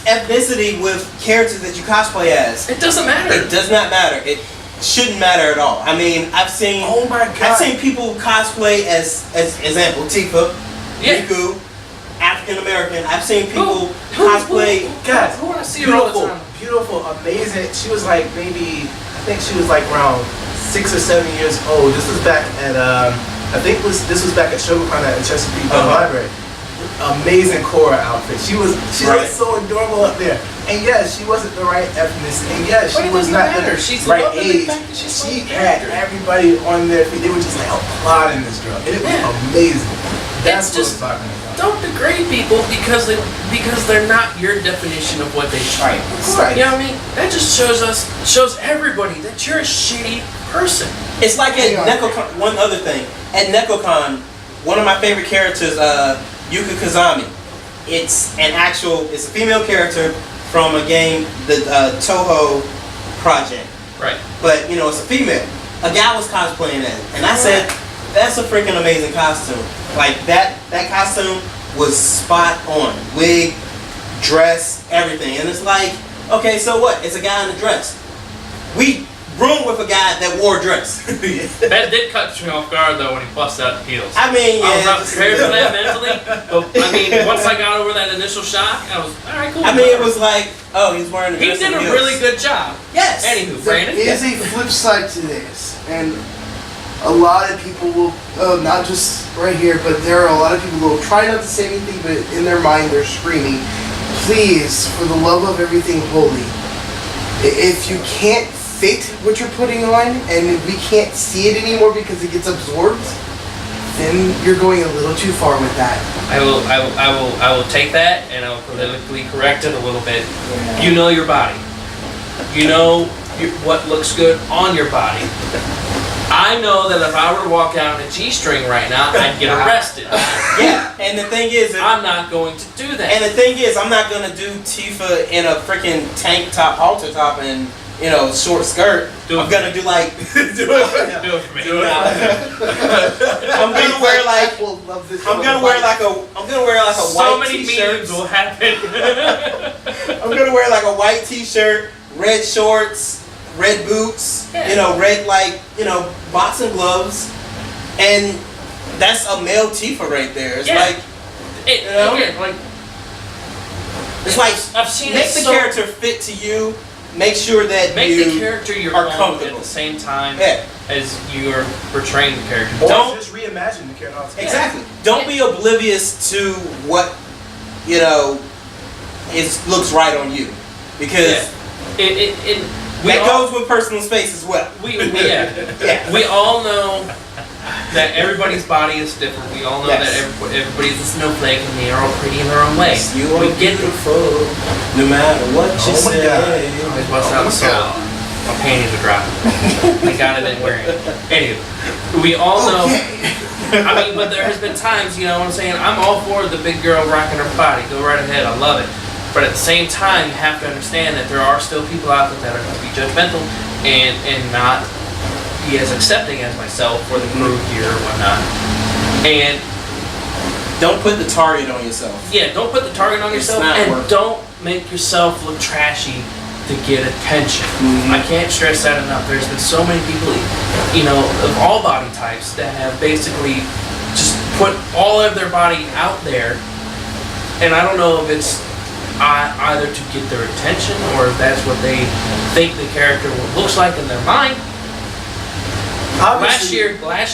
Ethnicity with characters that you cosplay as. It doesn't matter. It does not matter. It shouldn't matter at all. I mean, I've seen Oh my God. I've seen people cosplay as example, Tifa, Yeah. Riku, African American. I've seen people Who- cosplay. Guys, who I see her all the beautiful, time. beautiful, amazing. She was like maybe, I think she was like around 6 or 7 years old. This was back at, I think this was back at Shogun at Chesapeake Library. Amazing Korra outfit. She was Right. so adorable up there. And yes, she wasn't the right ethnicity. And yes, But she it was doesn't not matter. the She's right lovely age. the fact that she's She lovely had character. everybody on their feet. They were just like applauding this girl. And it was amazing. That's It's what just- I'm talking about. Don't degrade people because they're not your definition of what they should be. Right. You know what I mean? That just shows everybody that you're a shitty person. It's like at Hang on. NekoCon. One other thing, at NekoCon, one of my favorite characters, Yuka Kazami. It's a female character from a game, the Toho project. Right. But it's a female. A guy was cosplaying that, and I said, "That's a freaking amazing costume." Like that costume was spot on. Wig, dress, everything. And it's like, okay, so what? It's a guy in a dress. We roomed with a guy that wore a dress. That did catch me off guard though when he busted out the heels. I mean, I was yeah. not prepared for that mentally, but I mean, once I got over that initial shock, I was all right, cool. I mean, it was like, oh, he's wearing a He dress. did and a heels. really good job. Yes. Anywho, There Brandon. is a flip side to this, and a lot of people will, not just right here, but there are a lot of people who will try not to say anything, but in their mind they're screaming, please, for the love of everything holy, if you can't fit what you're putting on, and we can't see it anymore because it gets absorbed, then you're going a little too far with that. I will take that and I will politically correct it a little bit. You know your body. You know what looks good on your body. I know that if I were to walk out in a G-string right now, I'd get arrested. Yeah, and the thing is, I'm not going to do that. and the thing is, I'm not gonna do Tifa in a freaking tank top, halter top, and short skirt. I'm gonna do like do it for me. I'm gonna wear like We'll love this. I'm gonna wear like a So white many t-shirt. memes will happen. I'm gonna wear like a white t-shirt, red shorts, red boots, Yeah. red boxing gloves, and that's a male Tifa right there. It's Yeah. like Again, like it's like I've seen make it the so- character fit to you. Make sure that Make you the character your are own comfortable. at the same time Yeah. as you are portraying the character. Or Don't- just reimagine the character altogether. Exactly. Don't be oblivious to what looks right on you, because We that all, goes with personal space as well. yeah. We all know that everybody's body is different. We all know Yes. that everybody's a snowflake and they are all pretty in their own way. You are We get beautiful, no matter what you Oh my say. God. Always bust out the song. My panties are dropping. Thank God I didn't wear it. Anyway, we all know. I mean, but there has been times, what I'm saying? I'm all for the big girl rocking her body. Go right ahead. I love it. But at the same time, you have to understand that there are still people out there that are going to be judgmental and not be as accepting as myself or the crew here or whatnot. And Don't put the target on yourself. yeah, don't put the target on It's yourself not and worth it. don't make yourself look trashy to get attention. Mhm. I can't stress that enough. There's been so many people, of all body types that have basically just put all of their body out there, and I don't know if it's either to get their attention or if that's what they think the character looks like in their mind. Last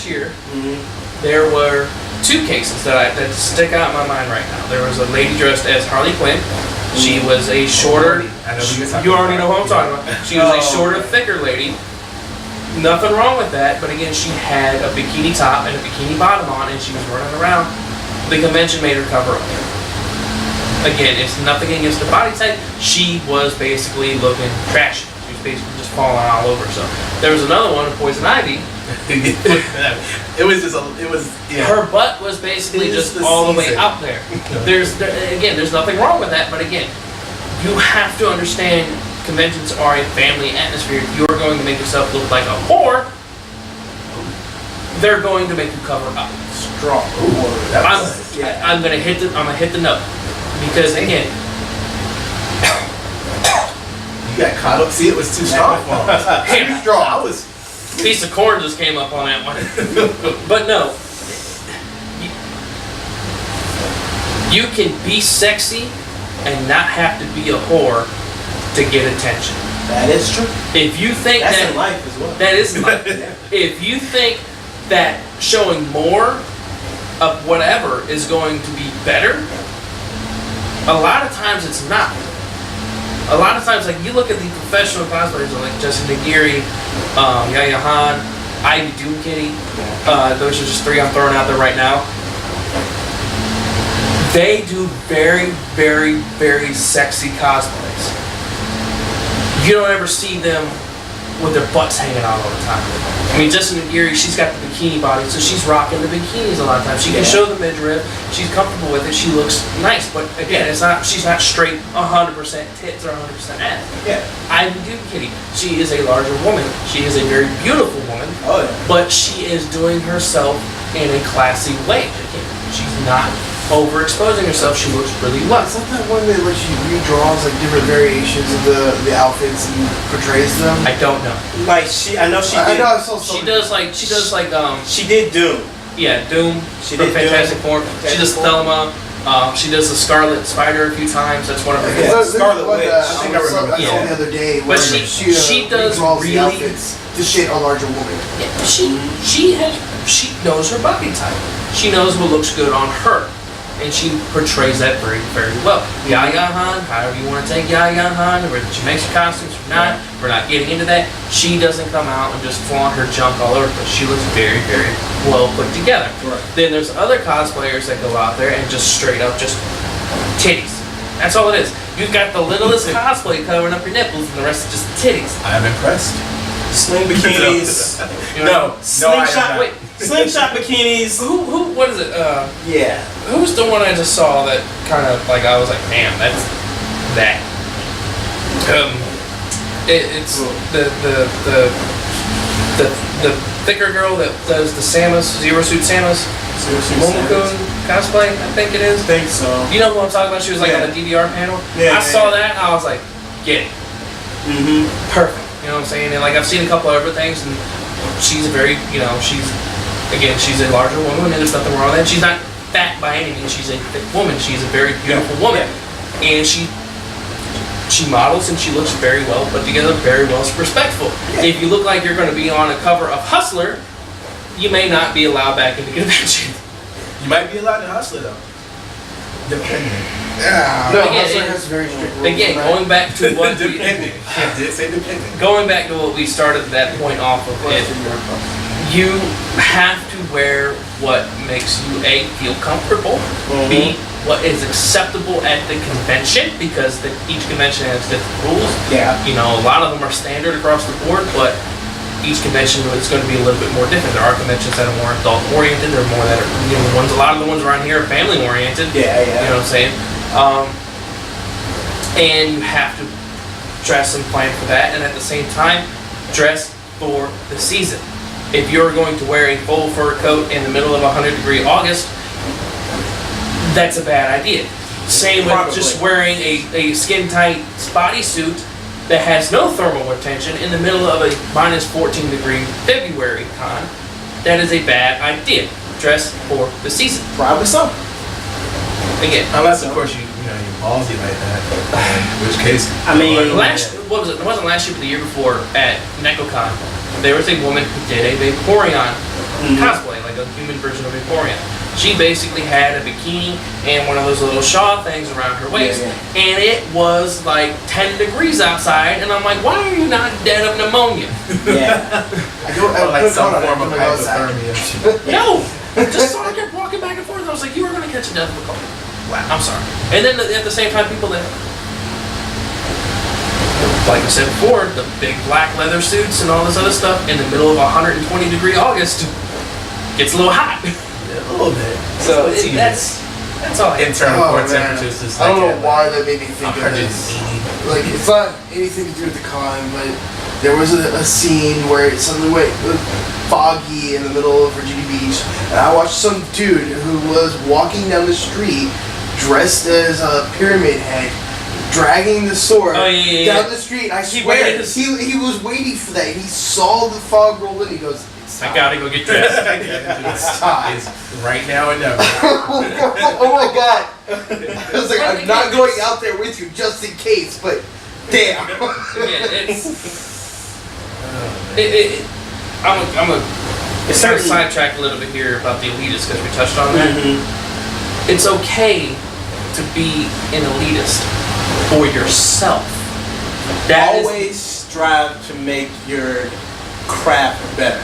year, Mhm. there were two cases that stick out in my mind right now. There was a lady dressed as Harley Quinn. She was a shorter. I know what you're talking You already about. know who I'm talking about. She was a Oh. shorter, thicker lady Nothing wrong with that, but again, she had a bikini top and a bikini bottom on, and she was running around. The convention made her cover up. Again, it's nothing against the body type. She was basically looking trashy. She was basically just falling all over. So there was another one, Poison Ivy. It was. Yeah. Her butt was basically just all the way out there. There's nothing wrong with that, but again, you have to understand conventions are a family atmosphere. If you're going to make yourself look like a whore, they're going to make you cover up. Strong. I'm gonna hit the note. Because again, you got caught up. See, it was too strong for him. Too strong. I was. piece of corn just came up on that one. But no, you can be sexy and not have to be a whore to get attention. That is true. If you think That's that in life as well. that is life. If you think that showing more of whatever is going to be better, a lot of times it's not. A lot of times, like you look at the professional cosplayers like Justin Nagiri, Yaya Han, Ivy Doom Kitty. Those are just three I'm throwing out there right now. They do very, very, very sexy cosplays. You don't ever see them with their butts hanging out all the time. I mean, Justin Nagiri, she's got the bikini body, so she's rocking the bikinis a lot of times. She can show the midriff. She's comfortable with it. She looks nice, but again, she's not straight 100% tits or 100% ass. Yeah. Ivy Doom Kitty, she is a larger woman. She is a very beautiful woman. Oh yeah. But she is doing herself in a classy way. Again, she's not overexposing herself. She looks really well. Is that that one that lets you redraws like different variations of the outfits and portrays them? I don't know. Like I know she did. I know I saw She something. does like She did Doom. yeah, Doom. She from did Fantastic Doom. Four. She does Thelma. She does the Scarlet Spider a few times. That's one of her Yeah. hits. Scarlet Witch. I I think think I remember I saw that. the other day But where she does redraws really- the outfits to shade a larger woman. Yeah, she knows her body type. She knows what looks good on her, and she portrays that very, very well. Yaya Han, however you want to take Yaya Han, whether she makes her costumes or not, we're not getting into that. She doesn't come out and just flaunt her junk all over, but she looks very, very well put together. Right. Then there's other cosplayers that go out there and just straight up just titties. That's all it is. You've got the littlest cosplay covering up your nipples, and the rest is just titties. I'm impressed. Sling bikinis. No, Slingshot. Wait, Slingshot bikinis. what is it? Yeah. Who's the one I just saw that kind of like I was like, damn, that's that. It's the thicker girl that does the Samus, Zero Suit Samus, Momokun cosplay, I think it is. I think so. You know who I'm talking about? She was like Yeah. on the DDR panel. Yeah, I saw that and I was like, get it. Mm-hmm. Perfect. You know what I'm saying? And like I've seen a couple of other things, and she's a very, she's a larger woman, and there's nothing wrong with that. She's not fat by any means. She's a thick woman. She's a very beautiful woman, and she models and she looks very well put together, very well respectful. Yeah. If you look like you're going to be on a cover of Hustler, you may not be allowed back into convention. You might be allowed to hustle though. Depending. Yeah. No, No, again, Hustler it- has very strict rules. Again, on that. going back to what we, Depending. I did say depending. going back to what we started that point off of it. You have to wear what makes you A, feel comfortable, B, what is acceptable at the convention, because each convention has different rules. Yeah. A lot of them are standard across the board, but each convention is going to be a little bit more different. There are conventions that are more adult oriented, there are more that are, a lot of the ones around here are family oriented. Yeah, yeah. You know what I'm saying? And you have to dress and plan for that, and at the same time, dress for the season. If you're going to wear a full fur coat in the middle of 100-degree August, that's a bad idea. Same with Probably. just wearing a skin-tight bodysuit that has no thermal retention in the middle of a minus 14-degree February con. That is a bad idea. Dress for the season. Probably so. Again, Unless of course you're ballsy like that. In which case, I mean, It wasn't last year, but the year before at NecoCon. There was a woman who did a Vaporeon cosplay, like a human version of Vaporeon. She basically had a bikini and one of those little shawl things around her waist. And it was like 10 degrees outside, and I'm like, why are you not dead of pneumonia? Yeah. I like some form of hypothermia. No! Just saw her kept walking back and forth. I was like, you are going to catch a death of a cold. Wow. I'm sorry. And then at the same time, people that, like I said before, the big black leather suits and all this other stuff in the middle of 120-degree August gets a little hot. A little bit. So that's all I have. Internal core man. temperatures is I like don't know why that made me think of 180. this. Like, it's not anything to do with the con, but there was a scene where it suddenly went foggy in the middle of Virginia Beach, and I watched some dude who was walking down the street dressed as a pyramid head, dragging the sword down the street. I swear, he was waiting for that. He saw the fog roll in. He goes, I gotta go get dressed. It's time. It's right now and never. oh my god! I was like, I'm not going out there with you just in case, but damn. I'm a sidetrack a little bit here about the elitist because we touched on that. Mm-hmm. It's okay to be an elitist for yourself. Always strive to make your craft better.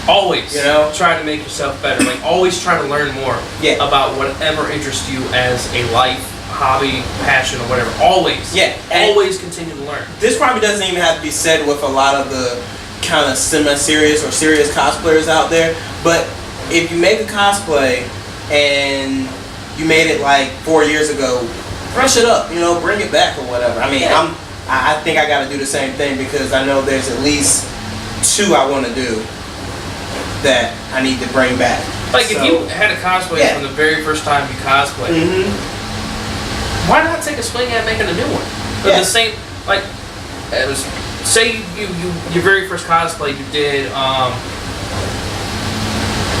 Always, you know, try to make yourself better. Like always, try to learn more about whatever interests you as a life, hobby, passion, or whatever. Always, always continue to learn. This probably doesn't even have to be said with a lot of the kind of semi-serious or serious cosplayers out there. But if you make a cosplay and you made it like 4 years ago, brush it up. You know, bring it back or whatever. I mean, I think I got to do the same thing because I know there's at least 2 I want to do that I need to bring back. Like if you had a cosplay from the very first time you cosplayed, why not take a swing at making a new one? But the same, like, it was, say you your very first cosplay you did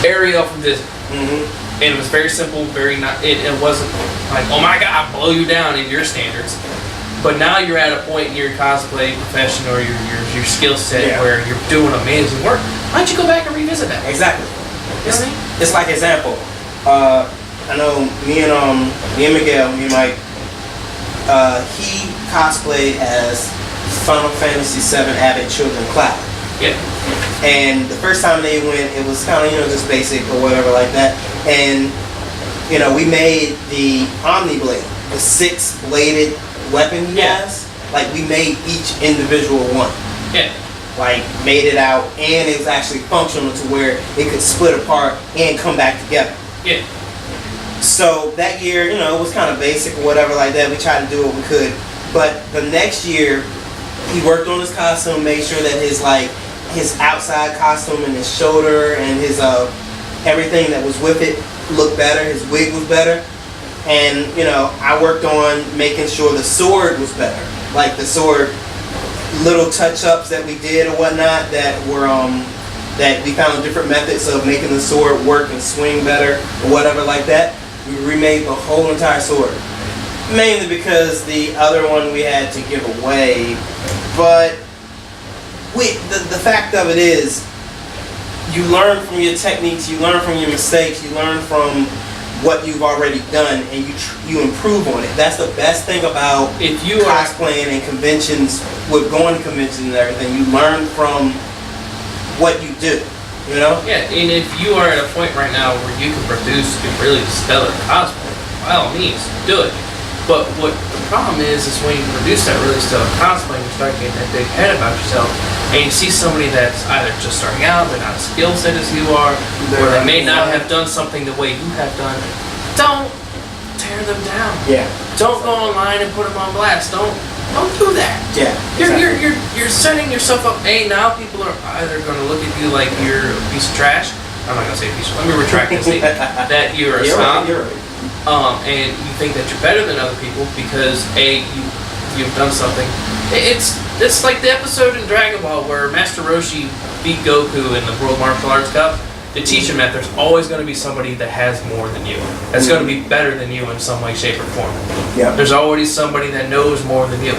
Ariel from Disney, and it was very simple, very not. It wasn't like, oh my god, blow you down in your standards. But now you're at a point in your cosplay profession or your skill set where you're doing amazing work. Why don't you go back and revisit that? Exactly. It's like example. I know me and Miguel, me and Mike. He cosplayed as Final Fantasy VII Abbott Children Cloud. Yeah. And the first time they went, it was kind of just basic or whatever like that. And we made the Omni Blade, the 6-bladed weapon he has. Like we made each individual one. Yeah. Like made it out, and it was actually functional to where it could split apart and come back together. Yeah. So that year, it was kind of basic or whatever like that. We tried to do what we could, but the next year, he worked on his costume, made sure that his outside costume and his shoulder and his everything that was with it looked better. His wig was better. And, I worked on making sure the sword was better. Like the sword, little touch-ups that we did or whatnot that were, that we found different methods of making the sword work and swing better or whatever like that. We remade the whole entire sword. Mainly because the other one we had to give away. But the fact of it is, you learn from your techniques, you learn from your mistakes, you learn from what you've already done, and you improve on it. That's the best thing about cosplaying and conventions, with going to conventions and everything. You learn from what you do, Yeah, and if you are at a point right now where you can produce a really stellar cosplay, by all means, do it. But what the problem is when you produce that really stellar cosplay and you start getting that big head about yourself, and you see somebody that's either just starting out, they're not as skill set as you are, or they may not have done something the way you have done, don't tear them down. Yeah. Don't go online and put them on blast. Don't do that. Yeah. You're setting yourself up. Now people are either going to look at you like you're a piece of trash. I'm not going to say piece of, let me retract that statement. That you're a snob. You're right. And you think that you're better than other people because you've done something. It's like the episode in Dragon Ball where Master Roshi beat Goku in the World Martial Arts Cup. To teach him that there's always going to be somebody that has more than you. That's going to be better than you in some way, shape, or form. Yeah. There's always somebody that knows more than you.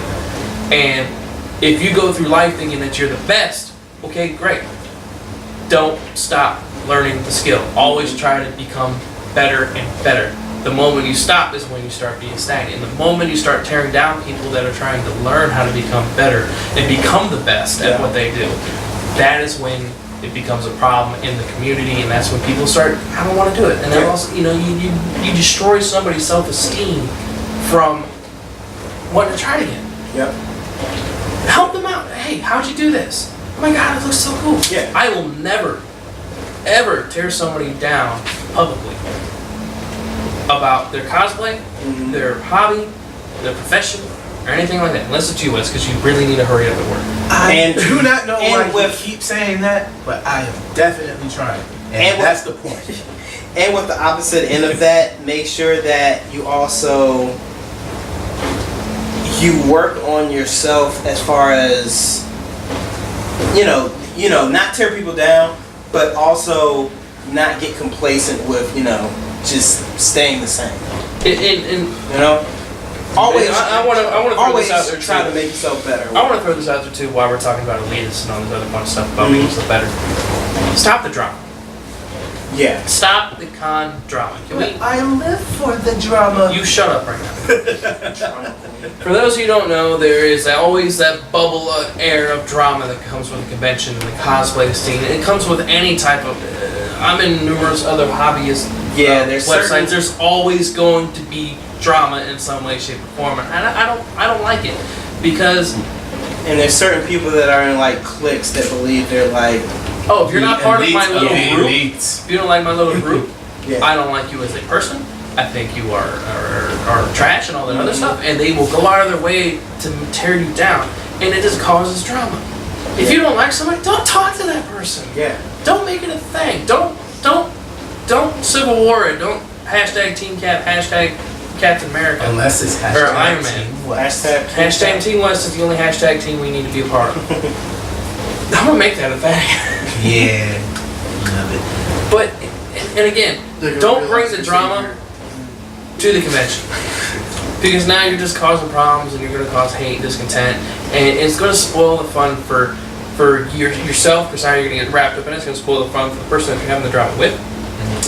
And if you go through life thinking that you're the best, okay, great. Don't stop learning the skill. Always try to become better and better. The moment you stop is when you start being stagnant. And the moment you start tearing down people that are trying to learn how to become better and become the best at what they do, that is when it becomes a problem in the community, and that's when people start, I don't want to do it. And then also, you know, you destroy somebody's self-esteem from wanting to try it again. Yep. Help them out. Hey, how'd you do this? Oh my God, it looks so cool. Yeah. I will never, ever tear somebody down publicly about their cosplay, their hobby, their profession, or anything like that. Unless it's US, because you really need to hurry up at work. I do not know why you with, keep saying that, but I am definitely trying. And that's the point. And with the opposite end of that, make sure that you also work on yourself as far as you know, not tear people down, but also not get complacent with, you know, just staying the same. And you know, always. I want to throw this out there too. Try to make yourself better. I want to throw this out there too while we're talking about elitists and all this other fun stuff about making yourself better. Stop the drama. Yeah. Stop the con drama. Can we? I live for the drama. You shut up right now. For those who don't know, there is always that bubble of air of drama that comes with the convention and the cosplay scene. It comes with any type of. I'm in numerous other hobbyist there's websites. There's always going to be drama in some way, shape, or form, and I don't like it because. And there's certain people that are in like cliques that believe they're like. Oh, if you're not part of my little group, elites. if you don't like my little group, Yeah. I don't like you as a person. I think you are trash and all that other stuff, and they will go out of their way to tear you down, and it just causes drama. If you don't like somebody, don't talk to that person. Yeah. Don't make it a thing. Don't Civil War it. Don't hashtag Team Cap, hashtag Captain America. Unless it's hashtag Or Iron Man. Team West. Hashtag Team West is the only hashtag team we need to be a part of. I'm gonna make that a thing. Yeah. Love it. But, and again, don't bring the drama to the convention. Because now you're just causing problems and you're going to cause hate, discontent, and it's going to spoil the fun for yourself, because now you're going to get wrapped up in it. It's going to spoil the fun for the person that you're having the drama with.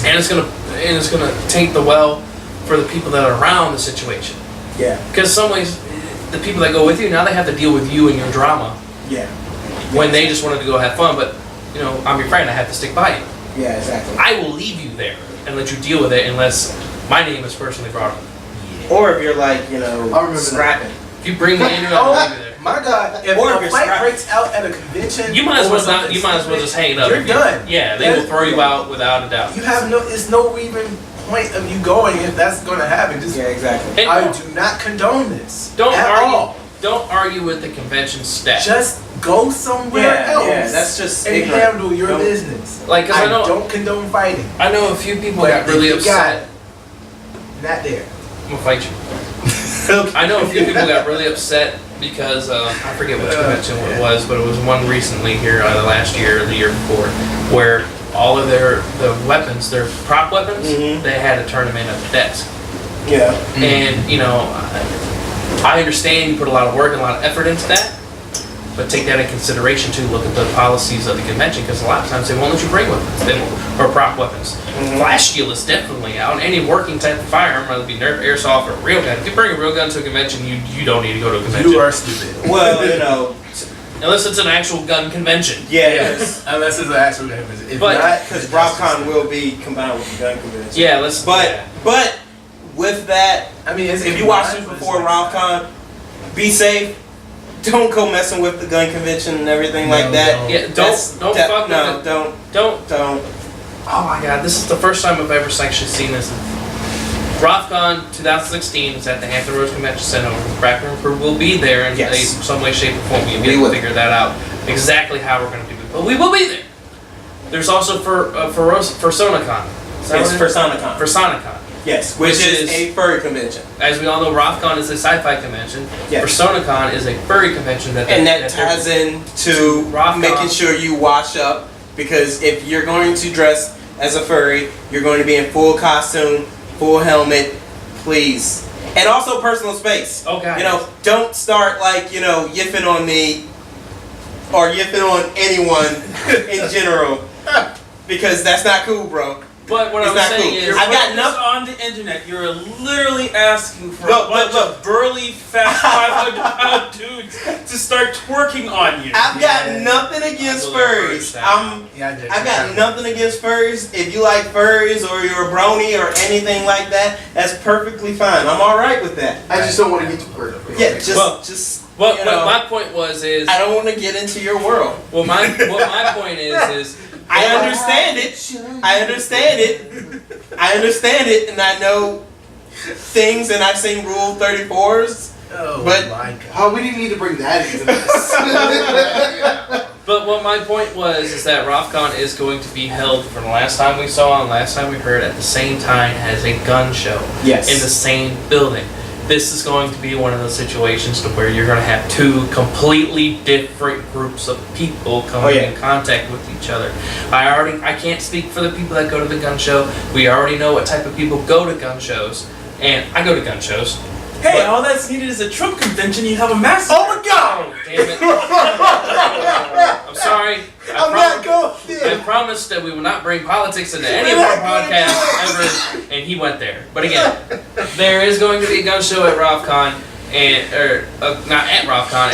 And it's going to taint the well for the people that are around the situation. Yeah. Because some ways, the people that go with you, now they have to deal with you and your drama. Yeah. When they just wanted to go have fun, but, you know, I'm your friend, I have to stick by you. Yeah, exactly. I will leave you there and let you deal with it unless my name is personally brought up. Or if you're like, you know, I remember scrapping. If you bring me into it, I'll leave you there. My God, if Or if a you're fight scrapping. breaks out at a convention, You might as over well not. something You might as well just hang it up. You're done. Yeah, they will throw you out without a doubt. You have no. It's no even point of you going if that's going to happen. Just Yeah, exactly. And I do not condone this. don't at argue. all. Don't argue with the convention staff. Just go somewhere else. Yeah, that's just and ignorant. handle your Don't- business. Like, 'cause I know- don't condone fighting. I know a few people But got really if you got upset. it, not there. I'm gonna fight you. I know a few people got really upset because I forget which convention it was, but it was one recently here last year or the year before, where all of the weapons, their prop weapons, they had to turn them in at the desk. Yeah. And you know, I understand you put a lot of work and a lot of effort into that, but take that in consideration too. Look at the policies of the convention, because a lot of times they won't let you bring weapons, they won't, or prop weapons. Flash steel is definitely out. Any working type of firearm, whether it be Nerf, airsoft, or real gun. If you bring a real gun to a convention, you don't need to go to a convention. You are stupid. Well, you know, Unless it's an actual gun convention. yes. Unless it's an actual convention. If But- not, Because Rockon will be combined with the gun convention. Yeah, let's. But with that, I mean, if you watch this before Rockon, be safe. Don't go messing with the gun convention and everything like that. don't. Yeah, don't fuck with No, it. don't. Oh my God, this is the first time I've ever actually seen this. Rockon 2016 is at the Hampton Roads Convention Center. Brackman will be there in Yes. some way, shape, or form. You'll be We able to will. figure that out exactly how we're going to do it. But we will be there. There's also for SonaCon. It's for SonaCon. For SonaCon. Yes, which Which is is- a furry convention. As we all know, Rockon is a sci-fi convention. Yes. PersonaCon is a furry convention And that ties into Rockon. making sure you wash up, because if you're going to dress as a furry, you're going to be in full costume, full helmet, please. And also personal space. Oh, God. You know, don't start like, you know, yiffing on me or yiffing on anyone in general, because that's not cool, bro. But what It's I'm not saying cool. is, I've got this enough- on the internet. You're literally asking for Look, a bunch look. of burly, fat, 500-pound dudes to start twerking on you. I've got nothing against furries. I've got nothing against furries. If you like furries or you're a brony or anything like that, that's perfectly fine. I'm all right with that. I just don't want to get too perfect. Yeah, just. What you know, my point was is, I don't want to get into your world. well, my point is I understand it. I understand it, and I know things, and I've seen Rule 34s. Oh But- my god. Oh, we didn't need to bring that into this. But what my point was is that Rockon is going to be held from the last time we saw and last time we heard at the same time as a gun show Yes. in the same building. This is going to be one of those situations to where you're going to have two completely different groups of people coming in contact with each other. I can't speak for the people that go to the gun show. We already know what type of people go to gun shows, and I go to gun shows. Hey, all that's needed is a Trump convention. You have a massacre. Oh my God! Oh, damn it. I'm sorry. I promised that we would not bring politics into any of our podcasts ever, and he went there. But again, there is going to be a gun show at Rockon, not at Rockon,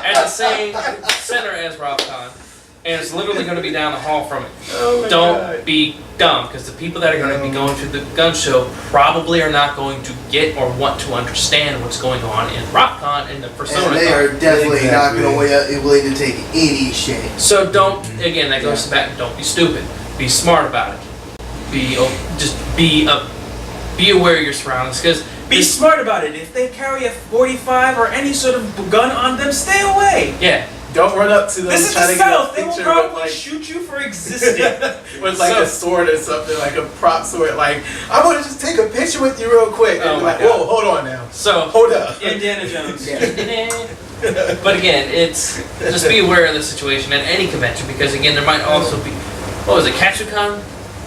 at the same center as Rockon, and it's literally going to be down the hall from it. Don't be dumb, because the people that are going to be going to the gun show probably are not going to get or want to understand what's going on in Rockon and the persona. And they are definitely not going to be willing to take any shit. So don't, again, that goes back, don't be stupid. Be smart about it. Be aware of your surroundings, because Be smart about it. If they carry a 45 or any sort of gun on them, stay away. yeah. Don't run up to them This is trying the to get a South. They will picture probably with like, shoot you for existing. with like a sword or something, like a prop sword. Like, I want to just take a picture with you real quick. And Oh be my like, God. whoa, hold on now. So, Hold up. Indiana Jones. but again, it's just be aware of the situation at any convention, because again, there might also be, what was it, Katsucon?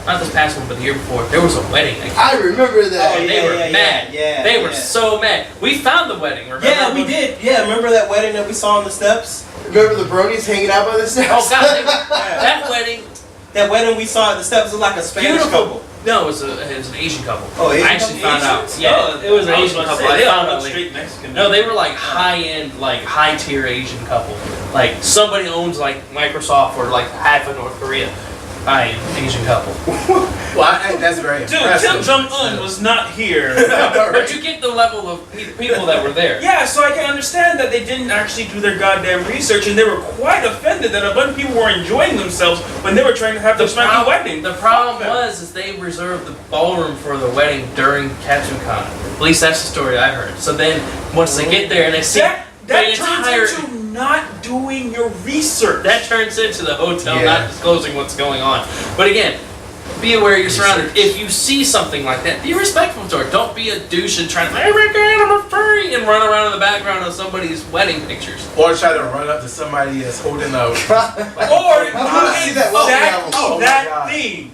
Not this past one, but the year before. There was a wedding. I remember that. And they were mad. They were so mad. We found the wedding. Remember? Yeah, we did. Yeah, remember that wedding that we saw on the steps? Remember the bronies hanging out by the steps? Oh God, that wedding. That wedding we saw at the steps was like a Spanish Beautiful. couple. No, it was an Asian couple. Oh, Asian I actually couple? found out. Asians? Yeah, Oh, it was an I was Asian about to couple. say, I they found all out look later. straight Mexican. No, they were like high-end, like high-tier Asian couple. Like somebody owns like Microsoft or like half of North Korea. High-end Asian couple. Well, that's very Dude, impressive. Kim Jong-un was not here. But you get the level of people that were there. Yeah, so I can understand that they didn't actually do their goddamn research, and they were quite offended that a bunch of people were enjoying themselves when they were trying to have their swanky wedding. The problem was they reserved the ballroom for the wedding during Katsucon. At least that's the story I heard. So then once they get there and they see That the entire turns into not doing your research. that turns into the hotel Yeah. not disclosing what's going on. But again, be aware of your surroundings. If you see something like that, be respectful to it. Don't be a douche and try to, oh my God, I'm a furry, and run around in the background of somebody's wedding pictures. Or try to run up to somebody that's holding a. Or do wanna see that wedding exactly album. Oh my that God. thing.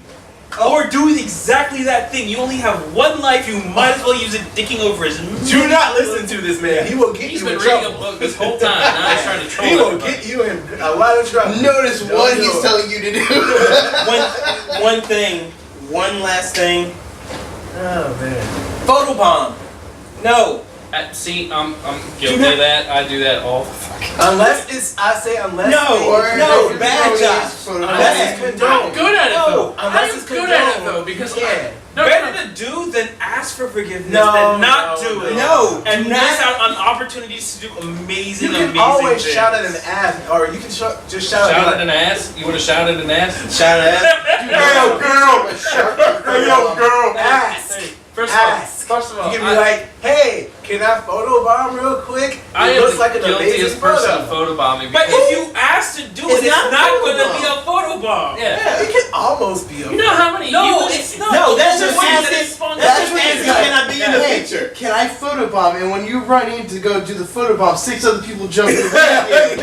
Or do exactly that thing. You only have one life. You might as well use it dicking over his. Do not listen to this man. He will get He's you been in reading trouble. a book this whole time. Now he's trying to troll He will everybody. get you in a lot of trouble. Notice Don't what do he's it. telling you to do. One last thing. Oh man. Photobomb. No. See, I'm guilty of that. I do that all the fucking Unless it's, I say unless. No, bad job. Unless it's condoned. I'm good at it though. Unless I'm it's good at it condoned. though because Yeah. Better to do than ask for forgiveness No, than not no, do it. no. And Do miss not- out on opportunities to do amazing, You can amazing always things. shout at an ass, or you can just shout shout at at an ass. You would have shouted an ass. Shout out. Hey, yo, girl. ask. Hey, first of all, Ask. first of all, You can be like, hey, can I photobomb real quick? I It am looks the like an guiltiest amazing person photo. of photobombing. But because- if you ask to do It's it, it's not not a going to photobomb. be a photobomb. yeah. Yeah, it can almost be a You know how many? No, you, it's not. No, that's It's just the way that asking. it's spontaneous. That's just asking. Can I be in the Hey, picture? can I photobomb? And when you run in to go do the photobomb, 6 other people jump in the back. And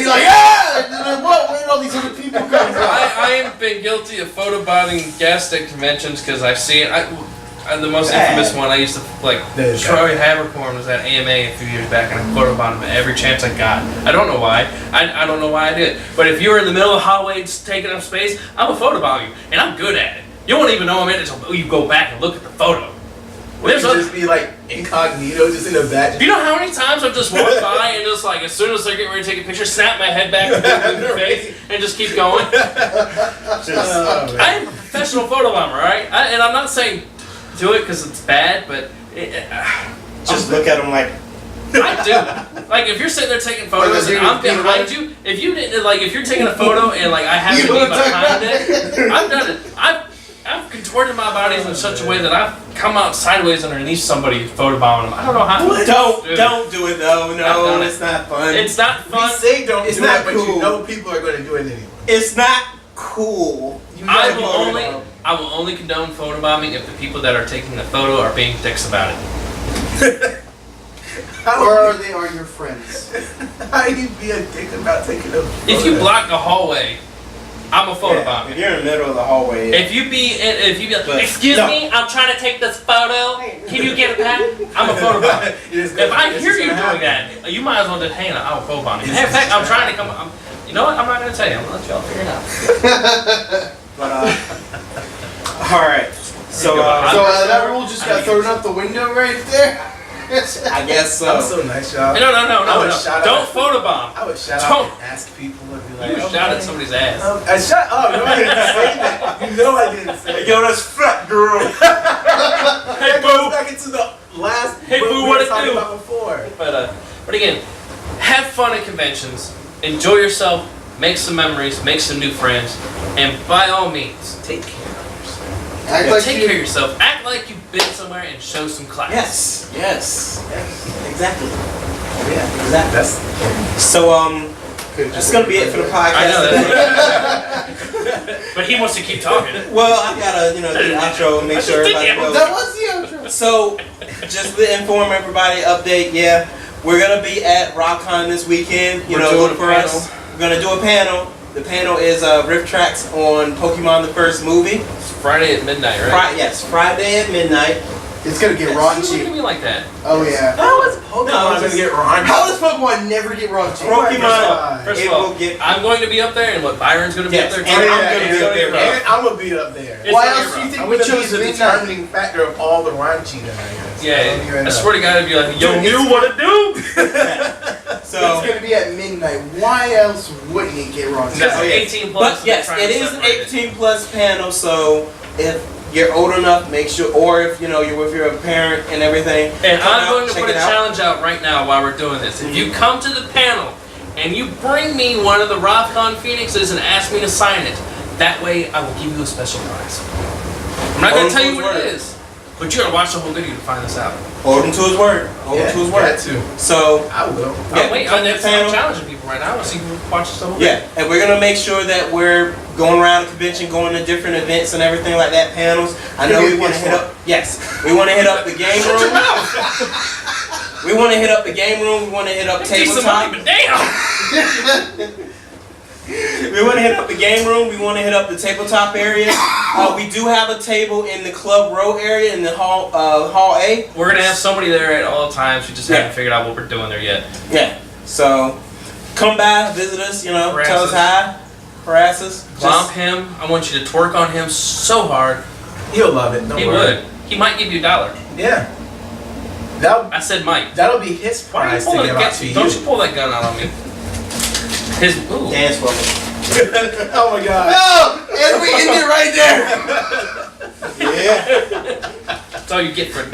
you're like, yeah! And then, what? Where did all these other people come from? I have been guilty of photobombing guests at conventions because I see it. The most infamous one I used to like. There's Troy Habercorn was at AMA a few years back, and I photobombed him every chance I got. I don't know why. I don't know why I did. But if you were in the middle of the hallway just taking up space, I'm a photobomb you, and I'm good at it. You won't even know I'm in it until you go back and look at the photo. Would you just be like incognito, just in the back? Do you know how many times I've just walked by and just like, as soon as they're getting ready to take a picture, snap my head back and look in the face and just keep going? I am a professional photobomber, right? And I'm not saying do it because it's bad, but just look at them like. I do. Like if you're sitting there taking photos and I'm behind you, if you didn't like, if you're taking a photo and like I happen to be behind it, I've done it. I've contorted my body in such a way that I've come out sideways underneath somebody photobombing them. I don't know how. Don't do it though. No, it's not fun. It's not fun. We say don't it's do not it, but cool. you know people are going to do it anyway. It's not cool. I will only condone photobombing if the people that are taking the photo are being dicks about it. Or are they your friends? How do you be a dick about taking a photo? If you block the hallway, I'm a photobomb. If you're in the middle of the hallway. If you be like, excuse me, I'm trying to take this photo. Can you get it back? I'm a photobomb. If I hear you doing that, you might as well just hang on. I'm a photobomb. In fact, I'm trying to come. You know what? I'm not gonna tell you. I'm gonna let y'all figure it out. But all right. So that rule just got thrown out the window right there. I guess so. That was so nice, y'all. No. Don't out. photobomb. I would shout out and ask people and be like, You shout at somebody's ass. I shut up. No, I didn't say that. You know I didn't say that. Yo, that's fat girl. Hey, boo. Back into the last. Hey, boo, we what were it talking do? about before. But again, have fun at conventions. Enjoy yourself. Make some memories. Make some new friends. And by all means, take care of yourself. Take care of yourself. Act like you've been somewhere and show some class. Yes. Exactly. Yeah, exactly. So that's gonna be it for the podcast. I know that. But he wants to keep talking. Well, I gotta do the outro and make sure everybody knows. That was the outro. So, just to inform everybody, update. Yeah, we're gonna be at Rockon this weekend. We're doing look for us. We're gonna do a panel. The panel is riff tracks on Pokemon the first movie. It's Friday at midnight, right? Yes, Friday at midnight. It's gonna get You look raunchy. at me like that. Oh yeah. How is Pokemon just- gonna get raunchy? How does Pokemon never get raunchy? Pokemon, First it of all, will get. I'm going to be up there, and what Byron's going to be Yes, up there. and too. I'm gonna be up there. And I'm gonna be up there. It's Why gonna else get do you rough. think I'm we gonna be chose the midnight? determining factor of all the raunchy that I guess. Yeah, I swear to God, I'd be like, yo, Dude, you what to do? So, It's gonna be at midnight. Why else wouldn't it get raunchy? That's Oh, yes. 18 plus. but yes, it is an 18 plus panel. So if you're old enough, make sure, or if you're with your parent and everything. And come I'm out, going to check put a it out. challenge out right now while we're doing this. If you come to the panel and you bring me one of the Rockon Phoenixes and ask me to sign it, that way I will give you a special prize. I'm not going to tell you what it is, but you're going to watch the whole video to find this out. Hold him to his word. Hold him to his word. Got to. So I will. Yeah, Oh, wait, come to the I'm panel. challenging people right now. I want to see who watches the whole video. Yeah, and we're gonna make sure that we're going around the convention, going to different events and everything like that, panels. I know we want to hit up. Yes, we want to hit up the game room. We want to hit up the game room. We want to hit up Decent tabletop. money, but damn! We want to hit up the game room. We want to hit up the tabletop area. We do have a table in the club row area in the hall A. We're going to have somebody there at all times. We just Yeah. haven't figured out what we're doing there yet. Yeah. So come by, visit us. Harass tell us us. hi, harass us. Glomp him. I want you to twerk on him so hard. He'll love it. Don't He worry. would. He might give you $1. Yeah. I said Mike. That'll be his Why are you prize to pulling give that out to you. Don't you pull that gun out on me. His ooh. Dance for me. Oh my god. No! And we end it right there! Yeah. That's all you get for $1.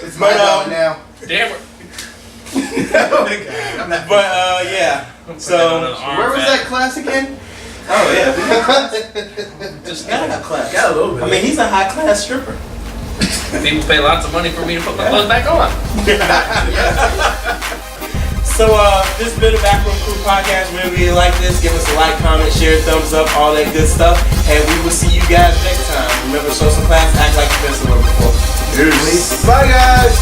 It's my dog now. Damn it. Oh my god. I'm not. But yeah. So Where was that class again? oh yeah. Just Gotta have class. Got a little bit. I mean, he's a high class stripper. people pay lots of money for me to put my clothes back on. So this has been the Backroom Crew Podcast. Remember, if you like this, give us a like, comment, share, thumbs up, all that good stuff. And we will see you guys next time. Remember, show some class, act like you've been somewhere before. Bye guys.